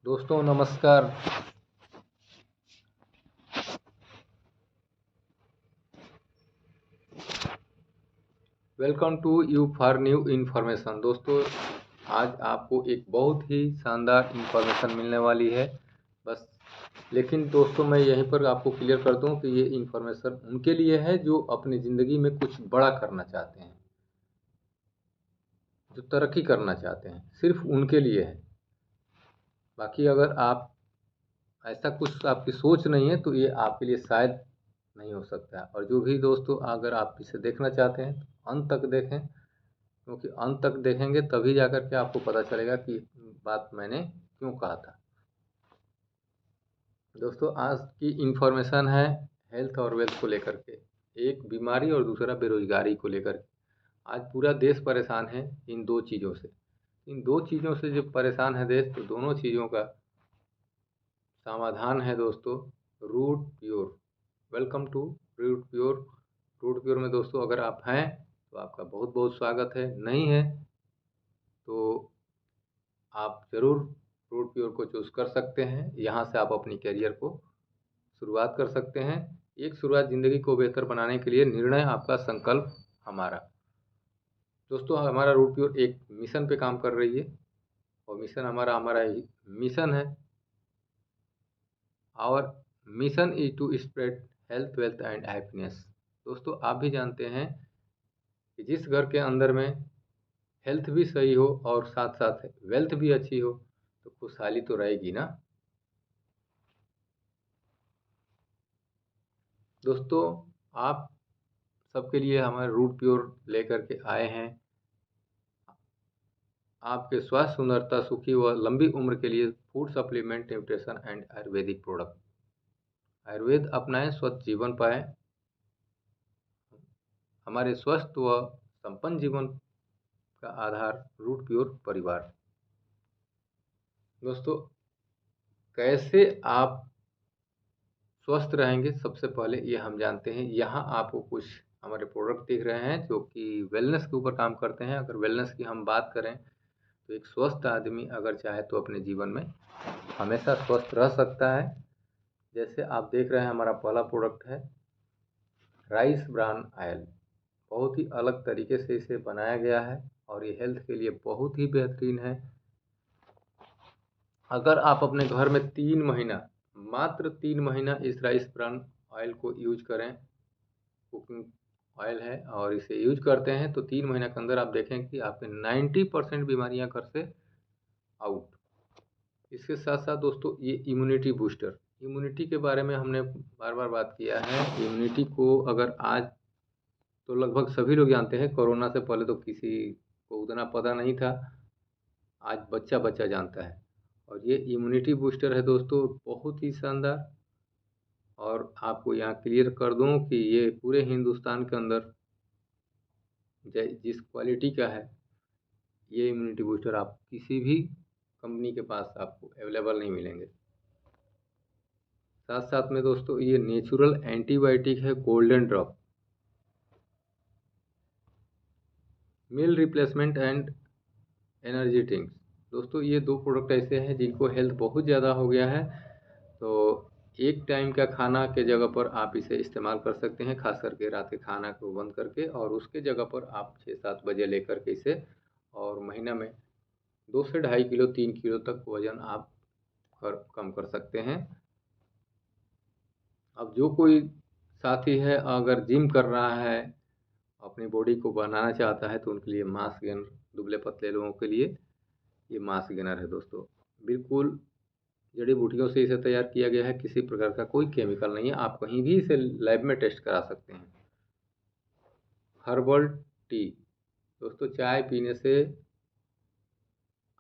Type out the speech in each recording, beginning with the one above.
दोस्तों नमस्कार। Welcome to you for new information. दोस्तों आज आपको एक बहुत ही शानदार इन्फॉर्मेशन मिलने वाली है। बस लेकिन दोस्तों मैं यहीं पर आपको क्लियर कर दूं कि ये इन्फॉर्मेशन उनके लिए है जो अपनी ज़िंदगी में कुछ बड़ा करना चाहते हैं, जो तरक्की करना चाहते हैं, सिर्फ उनके लिए है। बाकी अगर आप ऐसा कुछ आपकी सोच नहीं है तो ये आपके लिए शायद नहीं हो सकता है। और जो भी दोस्तों अगर आप इसे देखना चाहते हैं तो अंत तक देखें, क्योंकि अंत तक देखेंगे तभी जाकर के आपको पता चलेगा कि बात मैंने क्यों कहा था। दोस्तों आज की इन्फॉर्मेशन है हेल्थ और वेल्थ को लेकर के, एक बीमारी और दूसरा बेरोजगारी को लेकर के। आज पूरा देश परेशान है इन दो चीज़ों से। इन दो चीज़ों से जब परेशान है देश, तो दोनों चीज़ों का समाधान है दोस्तों Root Pure. Welcome to Root Pure. Root Pure में दोस्तों अगर आप हैं तो आपका बहुत बहुत स्वागत है, नहीं है तो आप ज़रूर रूट प्योर को चूज़ कर सकते हैं। यहाँ से आप अपनी करियर को शुरुआत कर सकते हैं। एक शुरुआत ज़िंदगी को बेहतर बनाने के लिए निर्णय आपका, संकल्प हमारा। दोस्तों हमारा रूट प्योर एक मिशन पे काम कर रही है और मिशन हमारा हमारा मिशन है। Our mission is to spread health wealth and happiness. दोस्तों आप भी जानते हैं कि जिस घर के अंदर में हेल्थ भी सही हो और साथ साथ वेल्थ भी अच्छी हो तो खुशहाली तो रहेगी ना। दोस्तों आप सबके लिए हमारे रूट प्योर लेकर के आए हैं आपके स्वास्थ्य, सुंदरता, सुखी व लंबी उम्र के लिए food supplement, nutrition and Ayurvedic product. Ayurveda अपनाएं, स्वस्थ जीवन पाएं। हमारे स्वस्थ व संपन्न जीवन का आधार रूट प्योर परिवार। दोस्तों कैसे आप स्वस्थ रहेंगे, सबसे पहले ये हम जानते हैं। यहाँ आपको कुछ हमारे प्रोडक्ट दिख रहे हैं जो कि वेलनेस के ऊपर काम करते हैं। अगर वेलनेस की हम बात करें तो एक स्वस्थ आदमी अगर चाहे तो अपने जीवन में हमेशा स्वस्थ रह सकता है। जैसे आप देख रहे हैं हमारा पहला प्रोडक्ट है राइस ब्रान ऑयल। बहुत ही अलग तरीके से इसे बनाया गया है और ये हेल्थ के लिए बहुत ही बेहतरीन है। अगर आप अपने घर में 3 महीना, मात्र 3 महीना इस राइस ब्रान ऑयल को यूज करें, कुकिंग ऑयल है और इसे यूज करते हैं तो 3 महीना के अंदर आप देखें कि आपके 90% बीमारियां घर से आउट। इसके साथ साथ दोस्तों ये इम्यूनिटी बूस्टर, इम्यूनिटी के बारे में हमने बार बार बात किया है। इम्यूनिटी को अगर आज तो लगभग सभी लोग जानते हैं, कोरोना से पहले तो किसी को उतना पता नहीं था, आज बच्चा बच्चा जानता है। और ये इम्यूनिटी बूस्टर है दोस्तों बहुत ही शानदार। और आपको यहाँ क्लियर कर दूँ कि ये पूरे हिंदुस्तान के अंदर जिस क्वालिटी का है ये इम्यूनिटी बूस्टर आप किसी भी कंपनी के पास आपको अवेलेबल नहीं मिलेंगे। साथ साथ में दोस्तों ये नेचुरल एंटीबायोटिक है golden drop, meal replacement and energy drinks. दोस्तों ये दो प्रोडक्ट ऐसे हैं जिनको हेल्थ बहुत ज़्यादा हो गया है तो एक टाइम का खाना के जगह पर आप इसे इस्तेमाल कर सकते हैं, खास करके रात के खाना को बंद करके। और उसके जगह पर आप 6-7 बजे लेकर के इसे, और महीना में 2 से 2.5 किलो 3 किलो तक वज़न आप कम कर सकते हैं। अब जो कोई साथी है अगर जिम कर रहा है, अपनी बॉडी को बनाना चाहता है तो उनके लिए मास गेनर, दुबले पतले लोगों के लिए ये मास गेनर है दोस्तों। बिल्कुल जड़ी बूटियों से इसे तैयार किया गया है, किसी प्रकार का कोई केमिकल नहीं है। आप कहीं भी इसे लैब में टेस्ट करा सकते हैं। हर्बल टी दोस्तों, चाय पीने से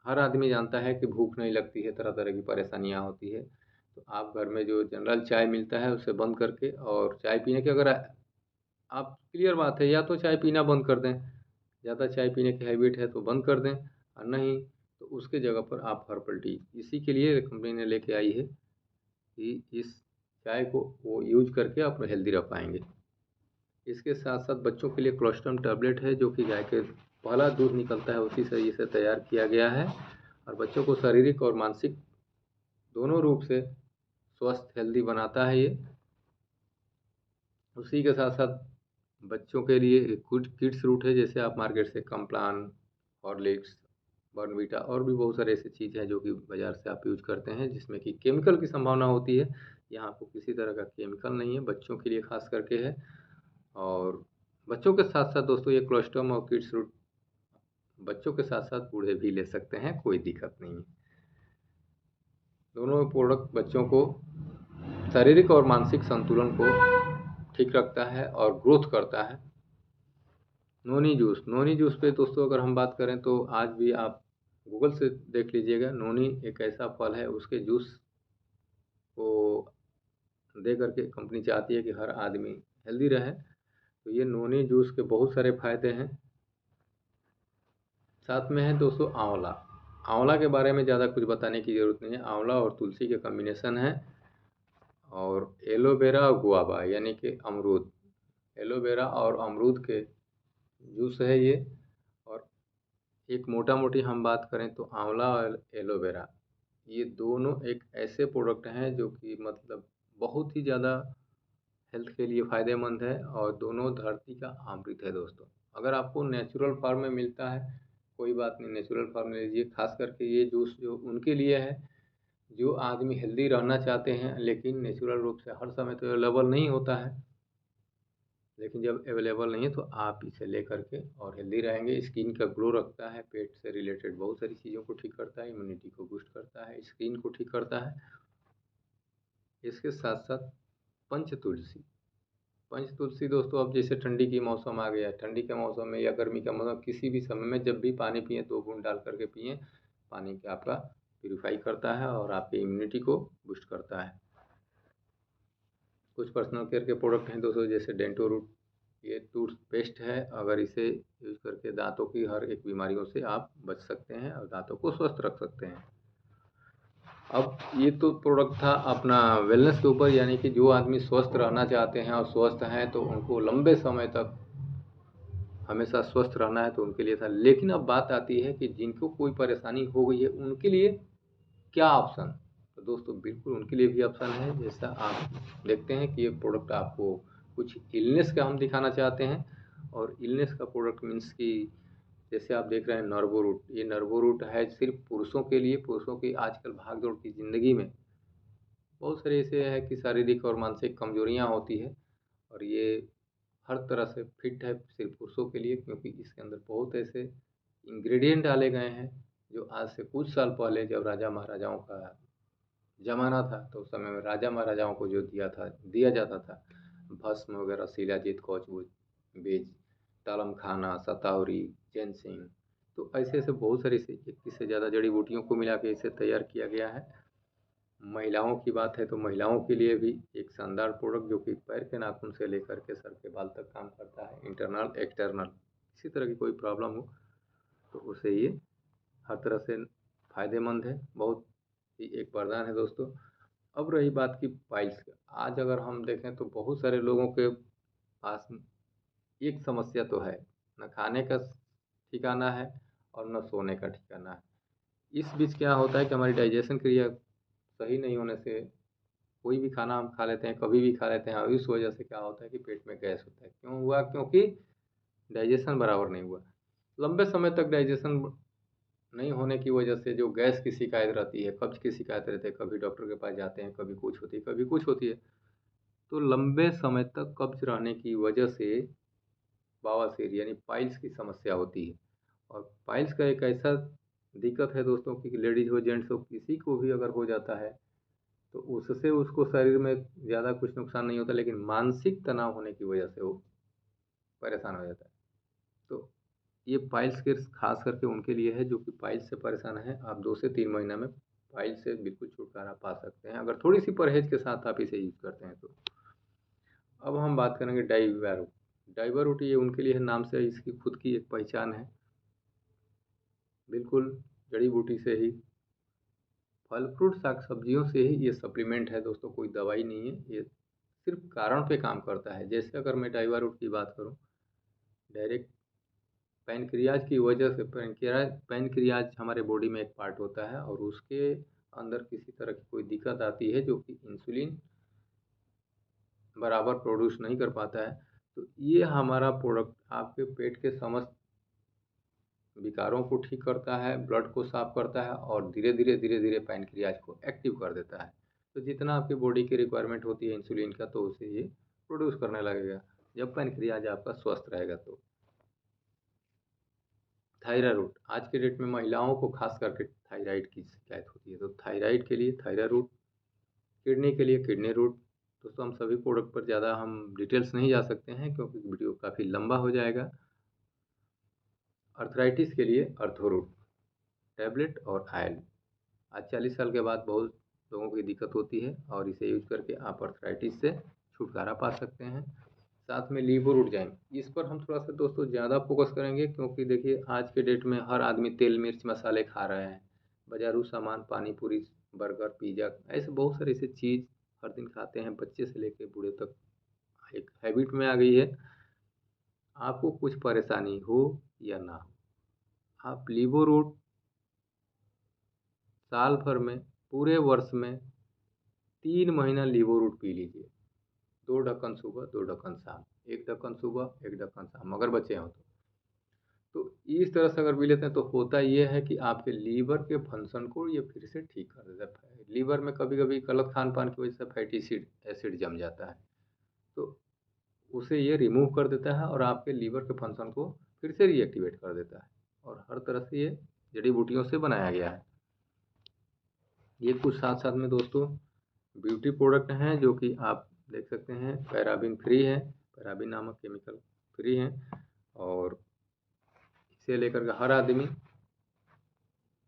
हर आदमी जानता है कि भूख नहीं लगती है, तरह तरह की परेशानियां होती है। तो आप घर में जो जनरल चाय मिलता है उसे बंद करके, और चाय पीने के अगर आप क्लियर बात है, या तो चाय पीना बंद कर दें, ज़्यादा चाय पीने की हैबिट है तो बंद कर दें, और नहीं तो उसके जगह पर आप हर्बल टी, इसी के लिए कंपनी ने लेके आई है कि इस चाय को वो यूज करके आप हेल्दी रह पाएंगे। इसके साथ साथ बच्चों के लिए कोलेस्ट्रॉम टैबलेट है जो कि गाय के पहला दूध निकलता है उसी से इसे तैयार किया गया है, और बच्चों को शारीरिक और मानसिक दोनों रूप से स्वस्थ हेल्दी बनाता है ये। उसी के साथ साथ बच्चों के लिए कुछ किड्स रूट है, जैसे आप मार्केट से कॉम्प्लान, हॉर्लिक्स, बॉर्नवीटा और भी बहुत सारे ऐसी चीज़ हैं जो कि बाज़ार से आप यूज करते हैं जिसमें कि केमिकल की संभावना होती है। यहाँ आपको किसी तरह का केमिकल नहीं है, बच्चों के लिए खास करके है। और बच्चों के साथ साथ दोस्तों ये कोलोस्ट्रम और किड्स रूट बच्चों के साथ साथ बूढ़े भी ले सकते हैं, कोई दिक्कत नहीं है। दोनों प्रोडक्ट बच्चों को शारीरिक और मानसिक संतुलन को ठीक रखता है और ग्रोथ करता है। नोनी जूस पे दोस्तों अगर हम बात करें तो आज भी आप गूगल से देख लीजिएगा, नोनी एक ऐसा फल है, उसके जूस को दे करके कंपनी चाहती है कि हर आदमी हेल्दी रहे। तो ये नोनी जूस के बहुत सारे फायदे हैं। साथ में है दोस्तों आंवला। आंवला के बारे में ज़्यादा कुछ बताने की ज़रूरत नहीं है, आंवला और तुलसी के कॉम्बिनेशन है। और एलोवेरा और गुआवा यानी कि अमरूद, एलोवेरा और अमरूद के जूस है ये। और एक मोटा मोटी हम बात करें तो आंवला और एलोवेरा ये दोनों एक ऐसे प्रोडक्ट हैं जो कि मतलब बहुत ही ज़्यादा हेल्थ के लिए फ़ायदेमंद है और दोनों धरती का अमृत है दोस्तों। अगर आपको नेचुरल फॉर्म में मिलता है कोई बात नहीं, नेचुरल फॉर्म में लीजिए। खास करके ये जूस जो उनके लिए है जो आदमी हेल्दी रहना चाहते हैं, लेकिन नेचुरल रूप से हर समय तो अवेलेबल नहीं होता है। लेकिन जब अवेलेबल नहीं है तो आप इसे ले करके और हेल्दी रहेंगे। स्किन का ग्लो रखता है, पेट से रिलेटेड बहुत सारी चीज़ों को ठीक करता है, इम्यूनिटी को बूस्ट करता है, स्किन को ठीक करता है। इसके साथ साथ पंच तुलसी। पंच तुलसी दोस्तों अब जैसे ठंडी की मौसम आ गया है, ठंडी के मौसम में या गर्मी का मौसम किसी भी समय में जब भी पानी पिए 2 बूंद डाल करके पिएँ। पानी के आपका प्यूरीफाई करता है और आपकी इम्यूनिटी को बूस्ट करता है। कुछ पर्सनल केयर के प्रोडक्ट हैं दोस्तों, जैसे डेंटो रूट। ये टूथपेस्ट है, अगर इसे यूज़ करके दांतों की हर एक बीमारियों से आप बच सकते हैं और दांतों को स्वस्थ रख सकते हैं। अब ये तो प्रोडक्ट था अपना वेलनेस के ऊपर, यानी कि जो आदमी स्वस्थ रहना चाहते हैं और स्वस्थ हैं तो उनको लंबे समय तक हमेशा स्वस्थ रहना है तो उनके लिए था। लेकिन अब बात आती है कि जिनको कोई परेशानी हो गई है उनके लिए क्या ऑप्शन। तो दोस्तों बिल्कुल उनके लिए भी ऑप्शन है। जैसा आप देखते हैं कि ये प्रोडक्ट आपको कुछ इलनेस का हम दिखाना चाहते हैं। और इलनेस का प्रोडक्ट मीन्स कि जैसे आप देख रहे हैं नर्वो रूट, ये नर्वो रूट है सिर्फ पुरुषों के लिए। पुरुषों की आजकल भाग दौड़ की ज़िंदगी में बहुत सारे ऐसे है कि शारीरिक और मानसिक कमजोरियाँ होती है, और ये हर तरह से फिट है सिर्फ पुरुषों के लिए, क्योंकि इसके अंदर बहुत ऐसे इंग्रेडिएंट डाले गए हैं जो आज से कुछ साल पहले जब राजा महाराजाओं का ज़माना था तो उस समय में राजा महाराजाओं को जो दिया जाता था, भस्म वगैरह, शिलाजीत, कौचबुज, बेज, तालम खाना, सतावरी, जैनसिंग, तो ऐसे ऐसे बहुत सारी 21 से ज़्यादा जड़ी बूटियों को मिला के इसे तैयार किया गया है। महिलाओं की बात है तो महिलाओं के लिए भी एक शानदार प्रोडक्ट जो कि पैर के नाखून से लेकर के सर के बाल तक काम करता है। इंटरनल एक्सटर्नल किसी तरह की कोई प्रॉब्लम हो तो उसे ये हर तरह से फ़ायदेमंद है, बहुत ही एक वरदान है दोस्तों। अब रही बात की पाइल्स का, आज अगर हम देखें तो बहुत सारे लोगों के पास एक समस्या तो है, न खाने का ठिकाना है और न सोने का ठिकाना है। इस बीच क्या होता है कि हमारी डाइजेशन क्रिया सही नहीं होने से कोई भी खाना हम खा लेते हैं, कभी भी खा लेते हैं, और इस वजह से क्या होता है कि पेट में गैस होता है। क्यों हुआ? क्योंकि डाइजेशन बराबर नहीं हुआ। लंबे समय तक डाइजेशन नहीं होने की वजह से जो गैस की शिकायत रहती है, कब्ज की शिकायत रहती है, कभी डॉक्टर के पास जाते हैं, कभी कुछ होती है, कभी कुछ होती है, तो लंबे समय तक कब्ज रहने की वजह से बवासीर यानी पाइल्स की समस्या होती है। और पाइल्स का एक ऐसा दिक्कत है दोस्तों कि लेडीज हो जेंट्स हो किसी को भी अगर हो जाता है तो उससे उसको शरीर में ज़्यादा कुछ नुकसान नहीं होता, लेकिन मानसिक तनाव होने की वजह से वो परेशान हो जाता है। तो ये पाइल्स के खास करके उनके लिए है जो कि पाइल्स से परेशान है। आप 2 से 3 महीना में पाइल्स से बिल्कुल छुटकारा पा सकते हैं अगर थोड़ी सी परहेज के साथ आप इसे यूज़ करते हैं तो। अब हम बात करेंगे डाइवा रूट। डाइवा रूट ये उनके लिए है, नाम से इसकी खुद की एक पहचान है। बिल्कुल जड़ी बूटी से ही, फल फ्रूट साग सब्जियों से ही ये सप्लीमेंट है दोस्तों, कोई दवाई नहीं है। ये सिर्फ कारण पे काम करता है। जैसे अगर मैं डाइवा रूट की बात करूँ, डायरेक्ट पैनक्रियाज की वजह से पैनक्रियाज हमारे बॉडी में एक पार्ट होता है और उसके अंदर किसी तरह की कोई दिक्कत आती है जो कि इंसुलिन बराबर प्रोड्यूस नहीं कर पाता है, तो ये हमारा प्रोडक्ट आपके पेट के समस्त विकारों को ठीक करता है, ब्लड को साफ करता है और धीरे धीरे पैनक्रियाज को एक्टिव कर देता है। तो जितना आपकी बॉडी की रिक्वायरमेंट होती है इंसुलिन का, तो उसे ये प्रोड्यूस करने लगेगा जब पैनक्रियाज आपका स्वस्थ रहेगा। तो थायरारूट, आज के डेट में महिलाओं को खास करके थायराइड की शिकायत होती है, तो थायराइड के लिए थायरारूट, किडनी के लिए किडनी रूट। दोस्तों, हम सभी प्रोडक्ट पर ज़्यादा हम डिटेल्स नहीं जा सकते हैं क्योंकि वीडियो काफ़ी लंबा हो जाएगा। अर्थराइटिस के लिए अर्थोरूट टैबलेट और आयल। आज 40 साल के बाद बहुत लोगों की दिक्कत होती है और इसे यूज करके आप अर्थराइटिस से छुटकारा पा सकते हैं। साथ में लीवोरूट, इस पर हम थोड़ा सा दोस्तों ज़्यादा फोकस करेंगे क्योंकि देखिए आज के डेट में हर आदमी तेल मिर्च मसाले खा रहे हैं, बाजारू सामान, पानी पूरी, बर्गर, पिज़्ज़ा, ऐसे बहुत सारी ऐसी चीज़ हर दिन खाते हैं, बच्चे से लेकर बूढ़े तक एक हैबिट में आ गई है। आपको कुछ परेशानी हो या ना हो, आप लीवोरूट साल भर में, पूरे वर्ष में 3 महीना लीवोरूट पी लीजिए। 2 ढक्कन सुबह, 2 ढक्कन शाम, 1 ढक्कन सुबह, 1 ढक्कन शाम, अगर बचे हों तो इस तरह से अगर पी लेते हैं तो होता ये है कि आपके लीवर के फंक्शन को ये फिर से ठीक कर देता है। लीवर में कभी-कभी गलत खान-पान की वजह से फैटी एसिड जम जाता है, तो उसे ये रिमूव कर देता है और आपके लीवर के फंक्शन को फिर से रीएक्टिवेट कर देता है और हर तरह से ये जड़ी-बूटियों से बनाया गया है। ये कुछ साथ-साथ में दोस्तों ब्यूटी प्रोडक्ट हैं जो कि आप देख सकते हैं, पैराबीन फ्री है, पैराबीन नामक केमिकल फ्री हैं और इसे लेकर के हर आदमी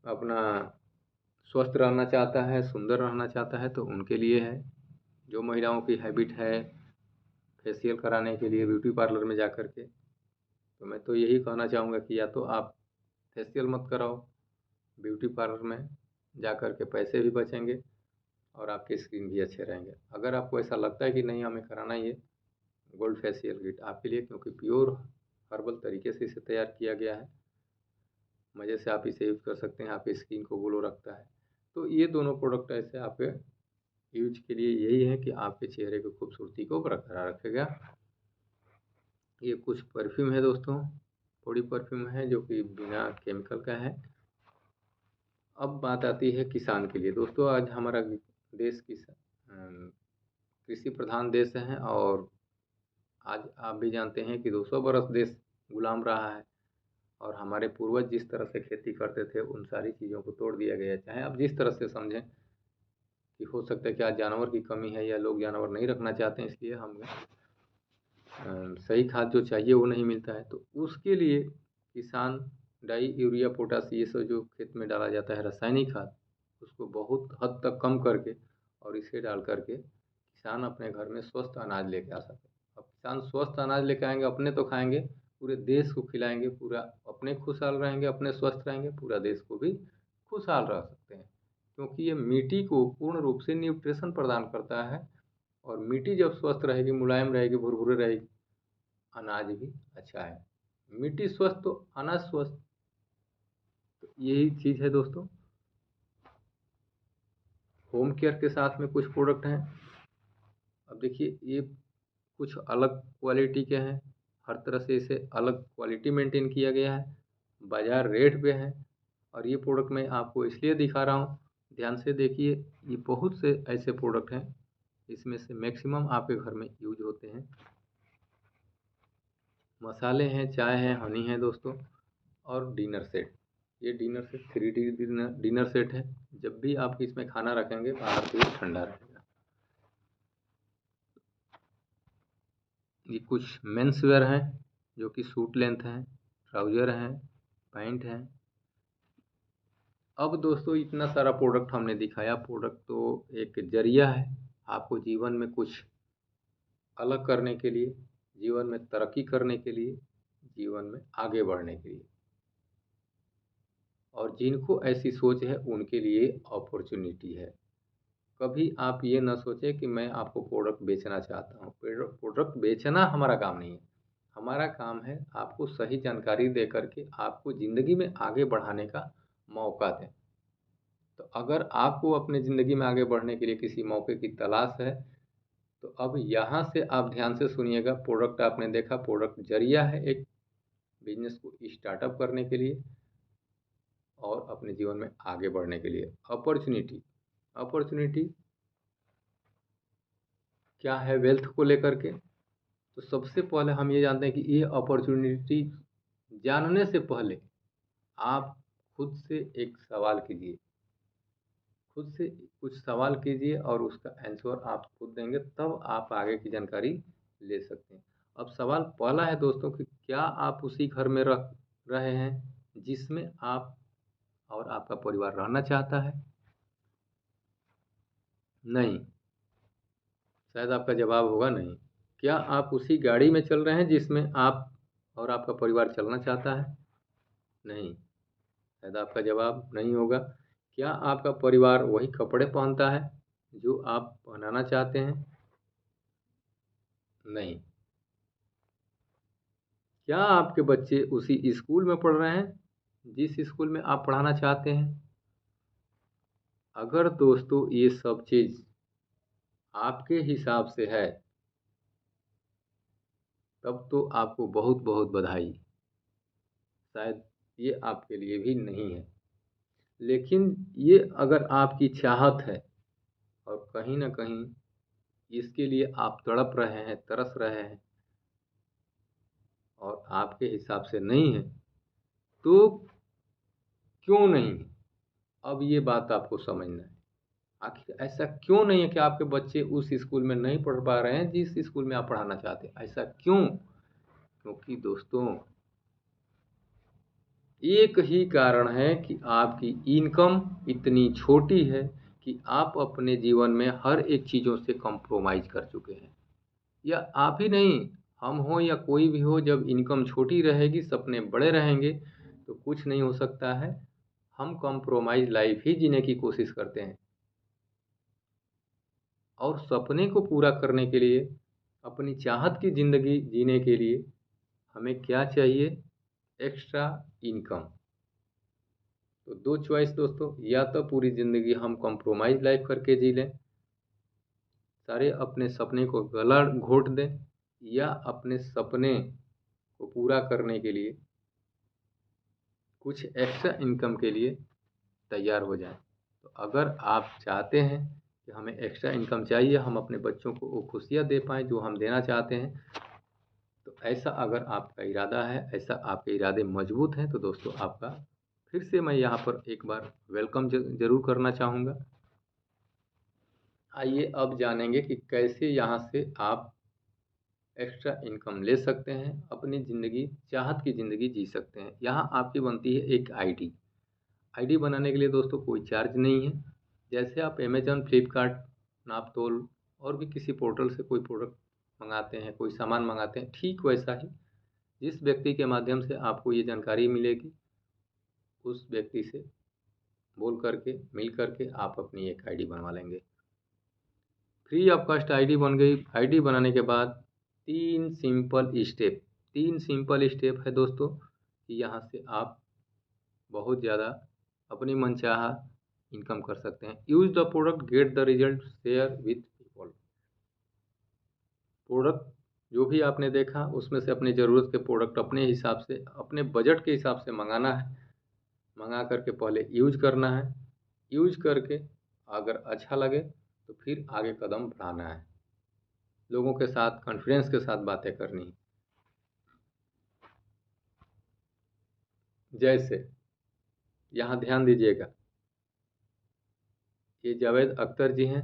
अपना स्वस्थ रहना चाहता है, सुंदर रहना चाहता है, तो उनके लिए है। जो महिलाओं की हैबिट है फेशियल कराने के लिए ब्यूटी पार्लर में जा कर के, तो मैं तो यही कहना चाहूँगा कि या तो आप फेशियल मत कराओ, ब्यूटी पार्लर में जा कर के पैसे भी बचेंगे और आपके स्किन भी अच्छे रहेंगे। अगर आपको ऐसा लगता है कि नहीं हमें कराना ही है, गोल्ड फेशियल किट आपके लिए, क्योंकि प्योर हर्बल तरीके से इसे तैयार किया गया है। मज़े से आप इसे यूज़ कर सकते हैं, आपकी स्किन को ग्लो रखता है। तो ये दोनों प्रोडक्ट ऐसे आपके यूज के लिए यही है कि आपके चेहरे की खूबसूरती को बरकरार रखेगा। ये कुछ परफ्यूम है दोस्तों, थोड़ी परफ्यूम है जो कि बिना केमिकल का है। अब बात आती है किसान के लिए। दोस्तों, आज हमारा देश कृषि प्रधान देश है और आज आप भी जानते हैं कि 200 बरस देश गुलाम रहा है और हमारे पूर्वज जिस तरह से खेती करते थे उन सारी चीज़ों को तोड़ दिया गया है। चाहे आप जिस तरह से समझें कि हो सकता है कि आज जानवर की कमी है या लोग जानवर नहीं रखना चाहते हैं, इसलिए हमें सही खाद जो चाहिए वो नहीं मिलता है, तो उसके लिए किसान डाई, यूरिया, पोटाश, ये सब जो खेत में डाला जाता है रासायनिक खाद, उसको बहुत हद तक कम करके और इसे डाल करके किसान अपने घर में स्वस्थ अनाज लेके आ सके। अब किसान स्वस्थ अनाज लेके आएंगे, अपने तो खाएंगे, पूरे देश को खिलाएंगे, पूरा अपने खुशहाल रहेंगे, अपने स्वस्थ रहेंगे, पूरा देश को भी खुशहाल रह सकते हैं, क्योंकि ये मिट्टी को पूर्ण रूप से न्यूट्रिशन प्रदान करता है और मिट्टी जब स्वस्थ रहेगी, मुलायम रहेगी, भुरभुरे रहेगी, अनाज भी अच्छा है। मिट्टी स्वस्थ तो अनाज स्वस्थ, तो यही चीज़ है दोस्तों। होम केयर के साथ में कुछ प्रोडक्ट हैं। अब देखिए ये कुछ अलग क्वालिटी के हैं, हर तरह से इसे अलग क्वालिटी मेंटेन किया गया है, बाज़ार रेट पे है और ये प्रोडक्ट मैं आपको इसलिए दिखा रहा हूँ, ध्यान से देखिए। ये बहुत से ऐसे प्रोडक्ट हैं, इसमें से मैक्सिमम आपके घर में यूज होते हैं। मसाले हैं, चाय है, हनी है दोस्तों, और डिनर सेट। ये dinner set 3D dinner set है। जब भी आप इसमें खाना रखेंगे बाहर से ये ठंडा रहेगा। ये कुछ मेंस वेयर हैं जो कि सूट लेंथ हैं, ट्राउज़र हैं, पैंट हैं। अब दोस्तों इतना सारा प्रोडक्ट हमने दिखाया, प्रोडक्ट तो एक ज़रिया है आपको जीवन में कुछ अलग करने के लिए, जीवन में तरक्की करने के लिए, जीवन में आगे बढ़ने के लिए। और जिनको ऐसी सोच है उनके लिए अपॉर्चुनिटी है। कभी आप ये ना सोचें कि मैं आपको प्रोडक्ट बेचना चाहता हूँ। प्रोडक्ट बेचना हमारा काम नहीं है। हमारा काम है आपको सही जानकारी दे कर के आपको ज़िंदगी में आगे बढ़ाने का मौका दें। तो अगर आपको अपने ज़िंदगी में आगे बढ़ने के लिए किसी मौके की तलाश है, तो अब यहाँ से आप ध्यान से सुनिएगा। प्रोडक्ट आपने देखा, प्रोडक्ट ज़रिया है एक बिज़नेस को स्टार्टअप करने के लिए और अपने जीवन में आगे बढ़ने के लिए। अपॉर्चुनिटी, अपॉर्चुनिटी क्या है वेल्थ को लेकर के? तो सबसे पहले हम ये जानते हैं कि ये अपॉर्चुनिटी जानने से पहले आप खुद से एक सवाल कीजिए, खुद से कुछ सवाल कीजिए और उसका आंसर आप खुद देंगे, तब आप आगे की जानकारी ले सकते हैं। अब सवाल पहला है दोस्तों कि क्या आप उसी घर में रह रहे हैं जिसमें आप और आपका परिवार रहना चाहता है? नहीं, शायद आपका जवाब होगा नहीं। क्या आप उसी गाड़ी में चल रहे हैं जिसमें आप और आपका परिवार चलना चाहता है? नहीं, शायद आपका जवाब नहीं होगा। क्या आपका परिवार वही कपड़े पहनता है जो आप पहनाना चाहते हैं? नहीं। क्या आपके बच्चे उसी स्कूल में पढ़ रहे हैं जिस स्कूल में आप पढ़ाना चाहते हैं? अगर दोस्तों ये सब चीज़ आपके हिसाब से है, तब तो आपको बहुत बहुत बधाई। शायद ये आपके लिए भी नहीं है, लेकिन ये अगर आपकी चाहत है और कहीं न कहीं इसके लिए आप तड़प रहे हैं, तरस रहे हैं और आपके हिसाब से नहीं है, तो क्यों नहीं है? अब ये बात आपको समझना है। आखिर ऐसा क्यों नहीं है कि आपके बच्चे उस स्कूल में नहीं पढ़ पा रहे हैं जिस स्कूल में आप पढ़ाना चाहते हैं? ऐसा क्यों? क्योंकि दोस्तों एक ही कारण है कि आपकी इनकम इतनी छोटी है कि आप अपने जीवन में हर एक चीज़ों से कॉम्प्रोमाइज़ कर चुके हैं। या आप ही नहीं, हम हों या कोई भी हो, जब इनकम छोटी रहेगी, सपने बड़े रहेंगे, तो कुछ नहीं हो सकता है। हम कॉम्प्रोमाइज़ लाइफ़ ही जीने की कोशिश करते हैं। और सपने को पूरा करने के लिए, अपनी चाहत की ज़िंदगी जीने के लिए हमें क्या चाहिए? Extra income. तो 2 चॉइस दोस्तों, या तो पूरी ज़िंदगी हम कॉम्प्रोमाइज़ लाइफ़ करके जी लें, सारे अपने सपने को गला घोंट दें, या अपने सपने को पूरा करने के लिए कुछ एक्स्ट्रा इनकम के लिए तैयार हो जाएँ। तो अगर आप चाहते हैं कि हमें एक्स्ट्रा इनकम चाहिए, हम अपने बच्चों को वो खुशियाँ दे पाएँ जो हम देना चाहते हैं, तो ऐसा अगर आपका इरादा है, ऐसा आपके इरादे मजबूत हैं, तो दोस्तों आपका फिर से मैं यहाँ पर एक बार वेलकम ज़रूर करना चाहूँगा। आइए अब जानेंगे कि कैसे यहाँ से आप एक्स्ट्रा इनकम ले सकते हैं, अपनी ज़िंदगी, चाहत की ज़िंदगी जी सकते हैं। यहाँ आपकी बनती है एक आईडी। आईडी बनाने के लिए दोस्तों कोई चार्ज नहीं है। जैसे आप अमेज़न, फ्लिपकार्ट, नापतोल और भी किसी पोर्टल से कोई प्रोडक्ट मंगाते हैं, कोई सामान मंगाते हैं, ठीक वैसा ही जिस व्यक्ति के माध्यम से आपको ये जानकारी मिलेगी, उस व्यक्ति से बोल करके, मिल करके आप अपनी एक आईडी बनवा लेंगे। फ्री ऑफ कॉस्ट आईडी बन गई। आईडी बनाने के बाद 3 सिंपल स्टेप है दोस्तों कि यहाँ से आप बहुत ज़्यादा अपनी मनचाहा इनकम कर सकते हैं। Use the product, get the result, share with people. Product जो भी आपने देखा उसमें से अपनी ज़रूरत के प्रोडक्ट अपने हिसाब से, अपने बजट के हिसाब से मंगाना है। मंगा करके पहले यूज़ करना है। यूज़ करके अगर अच्छा लगे तो फिर आगे कदम बढ़ाना है। लोगों के साथ कॉन्फिडेंस के साथ बातें करनी है। जैसे यहाँ ध्यान दीजिएगा, ये जावेद अख्तर जी हैं,